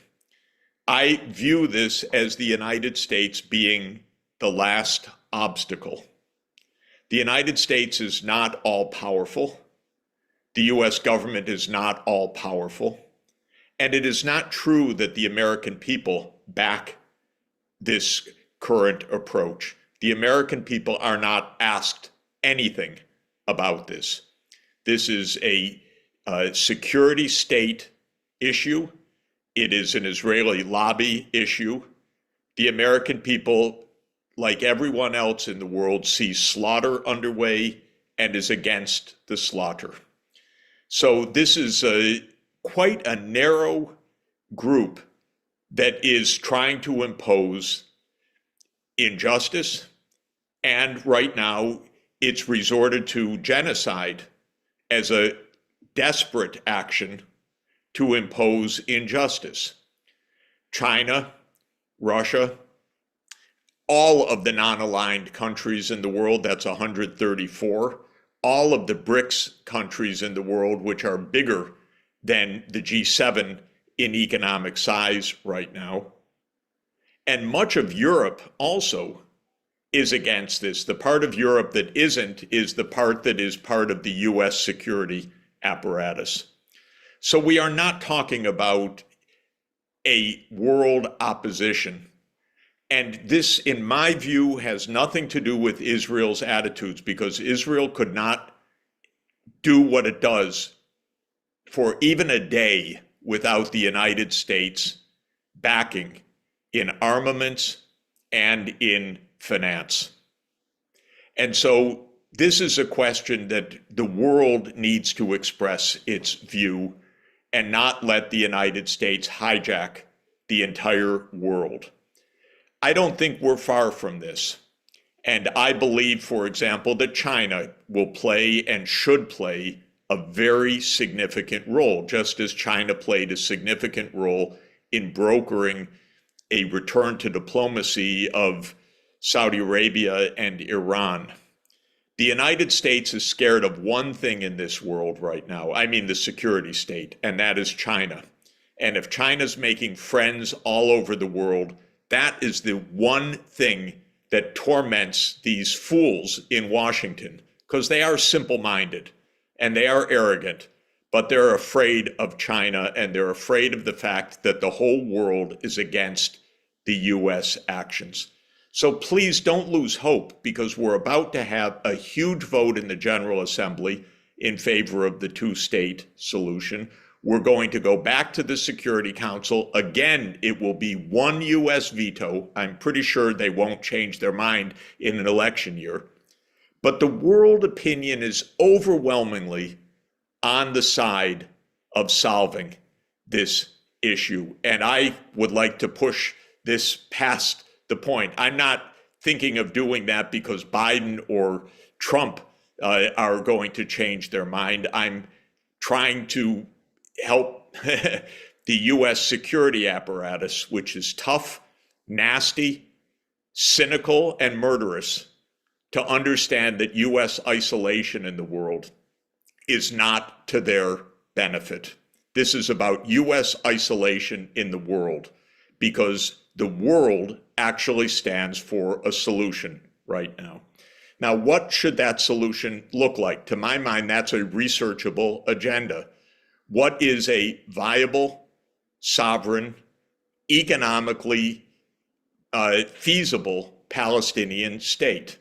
S2: I view this as the United States being the last obstacle. The United States is not all-powerful. The US government is not all-powerful. And it is not true that the American people back this current approach. The American people are not asked anything about this. This is a security state issue. It is an Israeli lobby issue. The American people, like everyone else in the world, sees slaughter underway and is against the slaughter. So this is quite a narrow group that is trying to impose injustice, and right now it's resorted to genocide as a desperate action to impose injustice. China, Russia, all of the non-aligned countries in the world, that's 134, all of the BRICS countries in the world, which are bigger than the G7 in economic size right now. And much of Europe also is against this. The part of Europe that isn't is the part that is part of the US security apparatus. So we are not talking about a world opposition. And this, in my view, has nothing to do with Israel's attitudes, because Israel could not do what it does for even a day without the United States backing in armaments and in finance. And so this is a question that the world needs to express its view and not let the United States hijack the entire world. I don't think we're far from this. And I believe, for example, that China will play and should play a very significant role, just as China played a significant role in brokering a return to diplomacy of Saudi Arabia and Iran. The United States is scared of one thing in this world right now. I mean the security state, and that is China. And if China's making friends all over the world, that is the one thing that torments these fools in Washington, because they are simple-minded and they are arrogant, but they're afraid of China and they're afraid of the fact that the whole world is against the US actions. So please don't lose hope, because we're about to have a huge vote in the General Assembly in favor of the two-state solution. We're going to go back to the Security Council. Again, it will be one US veto. I'm pretty sure they won't change their mind in an election year. But the world opinion is overwhelmingly on the side of solving this issue. And I would like to push this past the point. I'm not thinking of doing that because Biden or Trump are going to change their mind. I'm trying to help the US security apparatus, which is tough, nasty, cynical, and murderous, to understand that US isolation in the world is not to their benefit. This is about US isolation in the world, because the world actually stands for a solution right now. Now, what should that solution look like? To my mind, that's a researchable agenda. What is a viable, sovereign, economically feasible Palestinian state?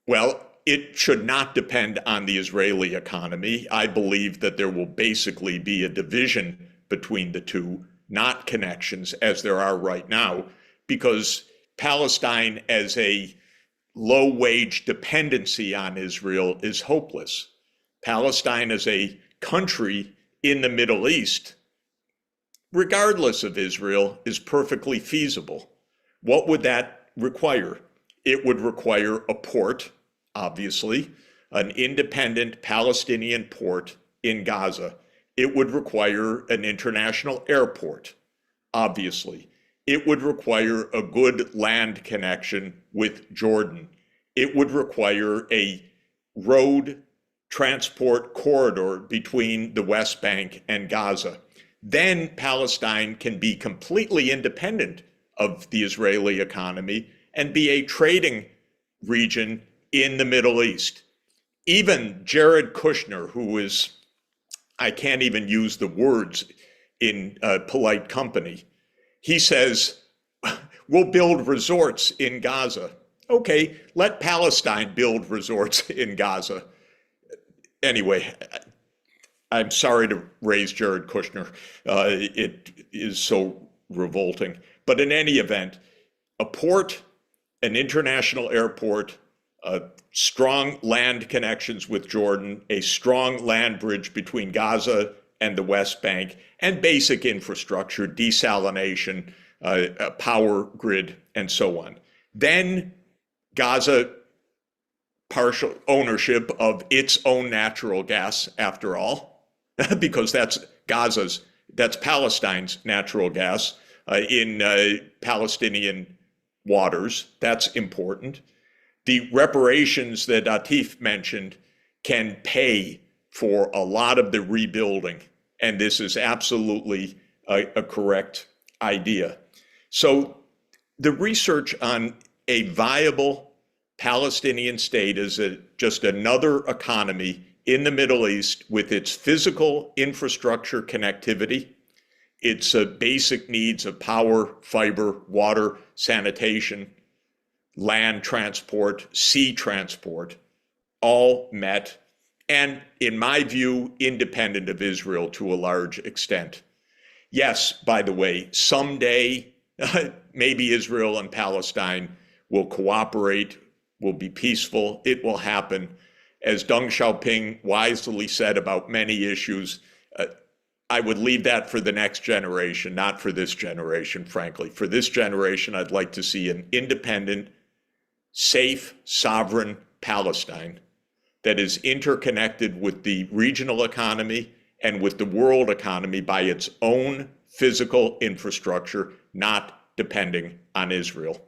S2: Well, it should not depend on the Israeli economy. I believe that there will basically be a division between the two, not connections as there are right now, because Palestine as a low-wage dependency on Israel is hopeless. Palestine as a country in the Middle East, regardless of Israel, is perfectly feasible. What would that require? It would require a port, obviously, an independent Palestinian port in Gaza. It would require an international airport, obviously. It would require a good land connection with Jordan. It would require a road transport corridor between the West Bank and Gaza. Then Palestine can be completely independent of the Israeli economy and be a trading region in the Middle East. Even Jared Kushner, who is, I can't even use the words in polite company, he says, we'll build resorts in Gaza. Okay, let Palestine build resorts in Gaza. Anyway, I'm sorry to raise Jared Kushner. It is so revolting. But in any event, a port, an international airport, strong land connections with Jordan, a strong land bridge between Gaza and the West Bank, and basic infrastructure, desalination, a power grid, and so on. Then Gaza partial ownership of its own natural gas, after all, because that's Palestine's natural gas in Palestinian waters. That's important. The reparations that Atif mentioned can pay for a lot of the rebuilding, and this is absolutely a correct idea. So the research on a viable Palestinian state is just another economy in the Middle East with its physical infrastructure connectivity, its basic needs of power, fiber, water, sanitation, land transport, sea transport, all met, and in my view, independent of Israel to a large extent. Yes, by the way, someday maybe Israel and Palestine will cooperate will be peaceful. It will happen. As Deng Xiaoping wisely said about many issues, I would leave that for the next generation, not for this generation, frankly. For this generation, I'd like to see an independent, safe, sovereign Palestine that is interconnected with the regional economy and with the world economy by its own physical infrastructure, not depending on Israel.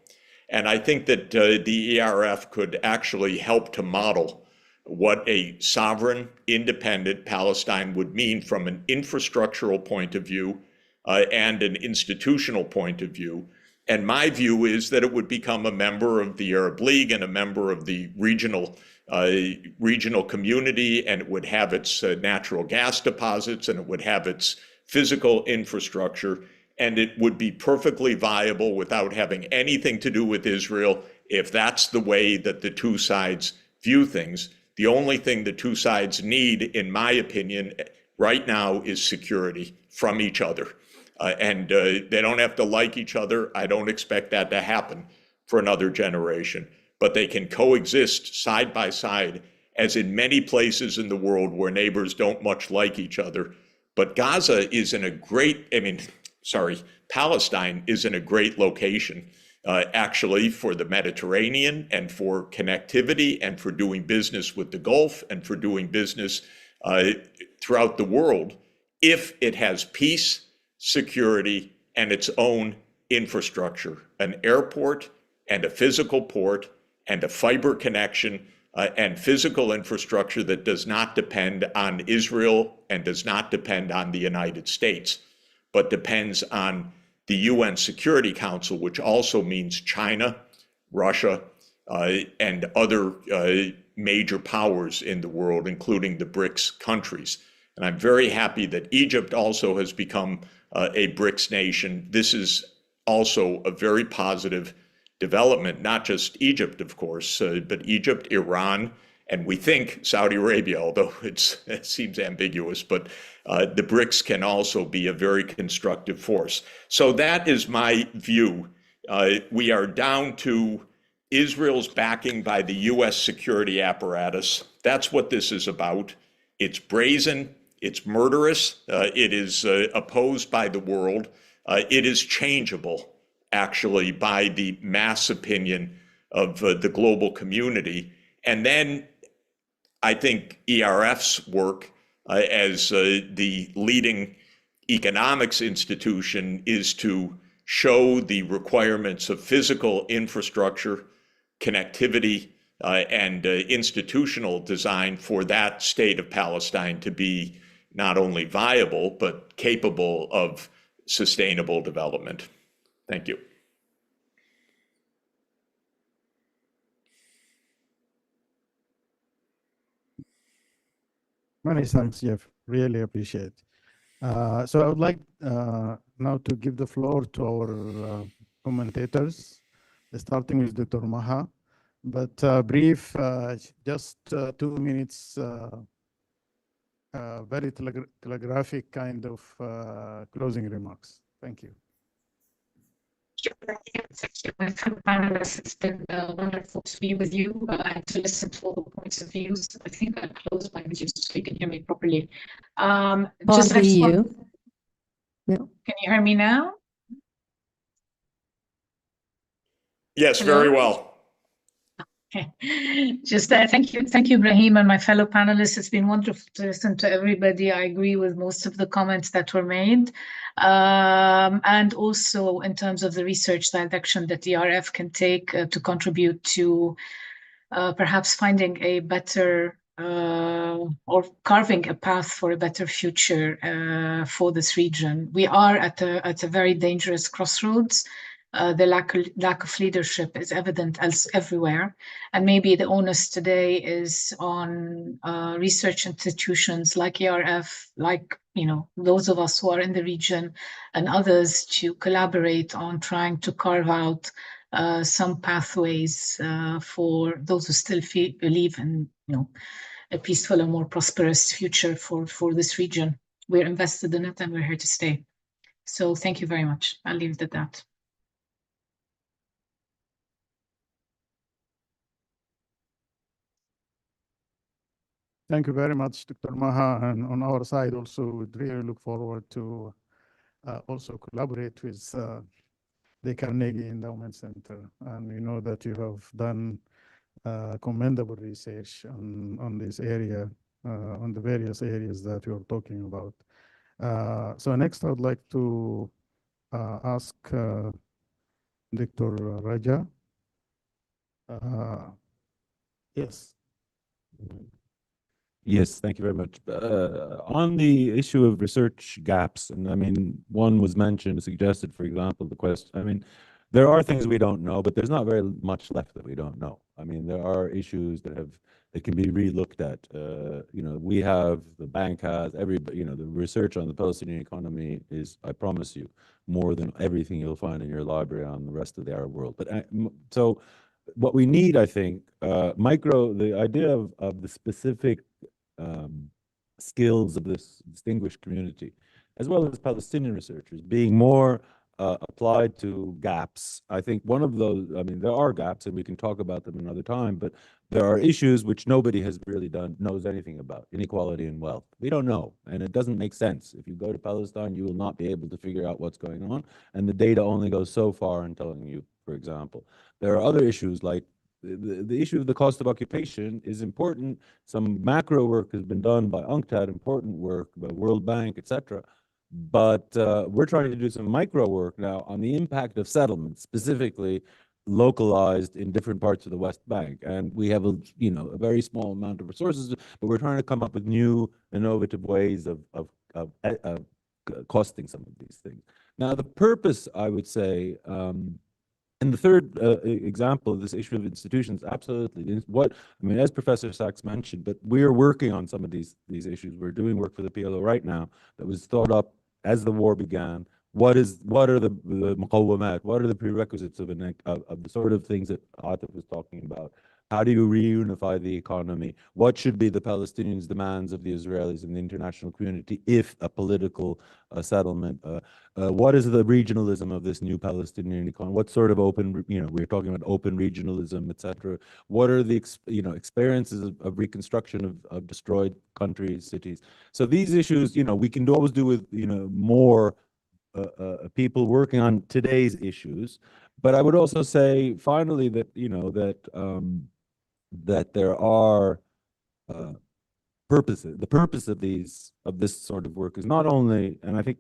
S2: And I think that the ERF could actually help to model what a sovereign, independent Palestine would mean from an infrastructural point of view and an institutional point of view. And my view is that it would become a member of the Arab League and a member of the regional community, and it would have its natural gas deposits, and it would have its physical infrastructure, and it would be perfectly viable without having anything to do with Israel if that's the way that the two sides view things. The only thing the two sides need, in my opinion, right now is security from each other. And they don't have to like each other. I don't expect that to happen for another generation. But they can coexist side by side, as in many places in the world where neighbors don't much like each other. But Gaza is in a great, Palestine is in a great location, actually, for the Mediterranean and for connectivity and for doing business with the Gulf and for doing business throughout the world, if it has peace, security, and its own infrastructure, an airport and a physical port and a fiber connection and physical infrastructure that does not depend on Israel and does not depend on the United States, but depends on the UN Security Council, which also means China, Russia, and other major powers in the world, including the BRICS countries. And I'm very happy that Egypt also has become a BRICS nation. This is also a very positive development, not just Egypt, of course, but Egypt, Iran, and we think Saudi Arabia, although it seems ambiguous, but the BRICS can also be a very constructive force. So that is my view. We are down to Israel's backing by the US security apparatus. That's what this is about. It's brazen, it's murderous, it is opposed by the world, it is changeable, actually, by the mass opinion of the global community. And then I think ERF's work as the leading economics institution is to show the requirements of physical infrastructure, connectivity, and institutional design for that state of Palestine to be not only viable, but capable of sustainable development. Thank you.
S1: Many thanks, Jeff. Really appreciate. So I would like now to give the floor to our commentators, starting with Dr. Maha, but brief, just 2 minutes, very telegraphic kind of closing remarks. Thank you.
S3: Thank you, my fellow panelists. It's been wonderful to be with you and to listen to all the points of views. I think I'll close my video so you can hear me properly. Just
S4: you. No.
S3: Can you hear me now?
S2: Yes,
S3: Hello?
S2: very well.
S3: Okay. Just thank you, Ibrahim, and my fellow panelists. It's been wonderful to listen to everybody. I agree with most of the comments that were made. And also in terms of the research direction that the ERF can take to contribute to perhaps finding a better or carving a path for a better future for this region. We are at a very dangerous crossroads. The lack of leadership is evident everywhere, and maybe the onus today is on research institutions like ERF, like those of us who are in the region, and others to collaborate on trying to carve out some pathways for those who still believe in a peaceful and more prosperous future for this region. We're invested in it, and we're here to stay. So thank you very much. I'll leave it at that.
S1: Thank you very much, Dr. Maha. And on our side also, we'd really look forward to also collaborate with the Carnegie Endowment Center. And we know that you have done commendable research on this area, on the various areas that you are talking about. So next, I would like to ask Dr. Raja. Yes.
S5: Yes, thank you very much. On the issue of research gaps, and I mean, one was mentioned, suggested, for example, the question, I mean, there are things we don't know, but there's not very much left that we don't know. I mean, there are issues that can be re-looked at. You know, we have, the bank has, you know, the research on the Palestinian economy is, I promise you, more than everything you'll find in your library on the rest of the Arab world. But so what we need, I think, the idea of the specific skills of this distinguished community, as well as Palestinian researchers, being more applied to gaps. I think one of those, I mean, there are gaps, and we can talk about them another time, but there are issues which nobody has really knows anything about: inequality and wealth. We don't know, and it doesn't make sense. If you go to Palestine, you will not be able to figure out what's going on, and the data only goes so far in telling you, for example. There are other issues like the issue of the cost of occupation is important. Some macro work has been done by UNCTAD, important work by World Bank, etc. But we're trying to do some micro work now on the impact of settlements, specifically localized in different parts of the West Bank. And we have a very small amount of resources, but we're trying to come up with new, innovative ways of costing some of these things. Now, the purpose, I would say, and the third example of this issue of institutions, absolutely. I mean, as Professor Sachs mentioned, but we are working on some of these issues. We're doing work for the PLO right now that was thought up as the war began. What are the muqawwamat? What are the prerequisites of the sort of things that Atif was talking about? How do you reunify the economy? What should be the Palestinians' demands of the Israelis and the international community if a political settlement? What is the regionalism of this new Palestinian economy? What sort of open, we're talking about open regionalism, etc. What are the, experiences of reconstruction of destroyed countries, cities? So these issues, we can always do with, more people working on today's issues. But I would also say, finally, that, that there are purposes. The purpose of this sort of work is not only, and I think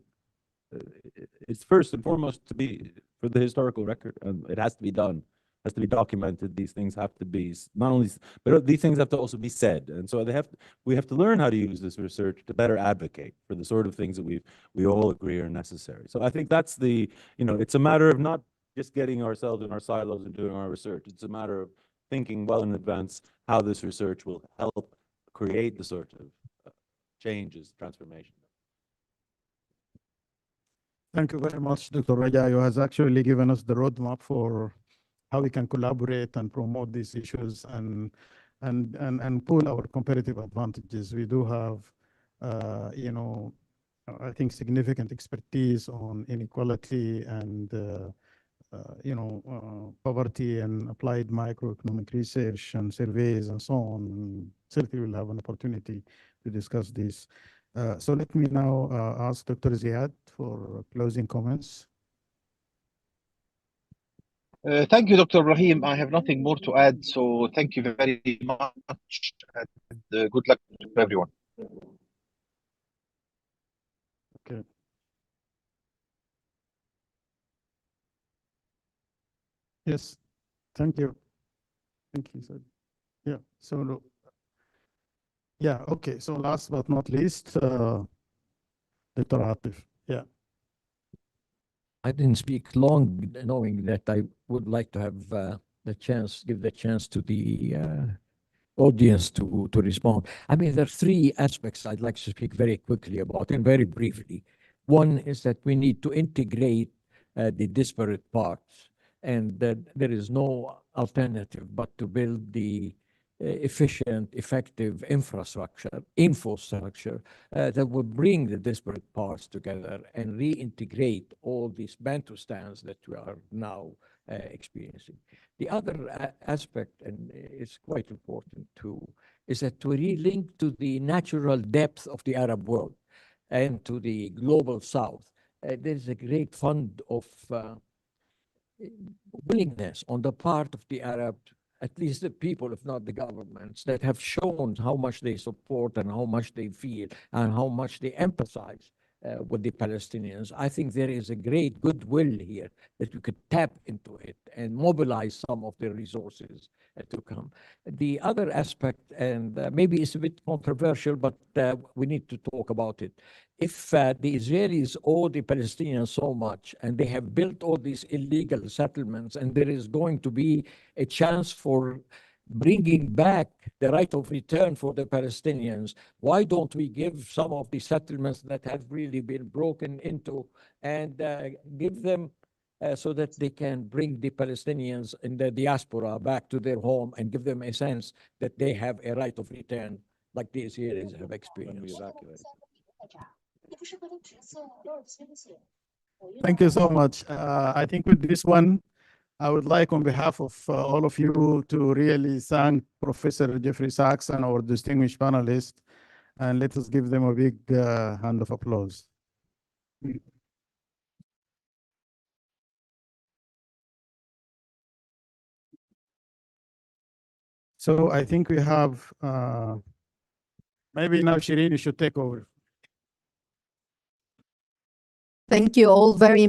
S5: it's first and foremost to be for the historical record, and it has to be done, has to be documented. These things have to be not only, but these things have to also be said. And so we have to learn how to use this research to better advocate for the sort of things that we all agree are necessary. So I think that's it's a matter of not just getting ourselves in our silos and doing our research. It's a matter of thinking well in advance how this research will help create the sort of changes, transformation.
S1: Thank you very much, Dr. Raja. You has actually given us the roadmap for how we can collaborate and promote these issues and pull our competitive advantages. We do have, I think, significant expertise on inequality and poverty and applied microeconomic research and surveys and so on. Certainly we'll have an opportunity to discuss this. So let me now ask Dr. Ziad for closing comments.
S6: Thank you, Dr. Rahim. I have nothing more to add. So thank you very much and good luck to everyone.
S1: Okay. Yes, thank you. Thank you, sir. Yeah, so, yeah, okay. So last but not least, Dr. Atif. Yeah.
S7: I didn't speak long, knowing that I would like to have give the chance to the audience to respond. I mean, there are three aspects I'd like to speak very quickly about and very briefly. One is that we need to integrate the disparate parts, and that there is no alternative but to build the efficient, effective infrastructure that will bring the disparate parts together and reintegrate all these Bantustans that we are now experiencing. The other aspect, and it's quite important too, is that we relink to the natural depth of the Arab world and to the global South. There is a great fund of willingness on the part of the Arab, at least the people, if not the governments, that have shown how much they support and how much they feel and how much they empathize with the Palestinians. I think there is a great goodwill here that we could tap into it and mobilize some of the resources to come. The other aspect, and maybe it's a bit controversial, but we need to talk about it. If the Israelis owe the Palestinians so much and they have built all these illegal settlements, and there is going to be a chance for bringing back the right of return for the Palestinians, why don't we give some of the settlements that have really been broken into and give them so that they can bring the Palestinians in the diaspora back to their home and give them a sense that they have a right of return like the Israelis have experienced.
S1: Thank you so much. I think with this one, I would like on behalf of all of you to really thank Professor Jeffrey Sachs and our distinguished panelists, and let us give them a big hand of applause. So I think we have, maybe now Shireen, you should take over.
S8: Thank you all very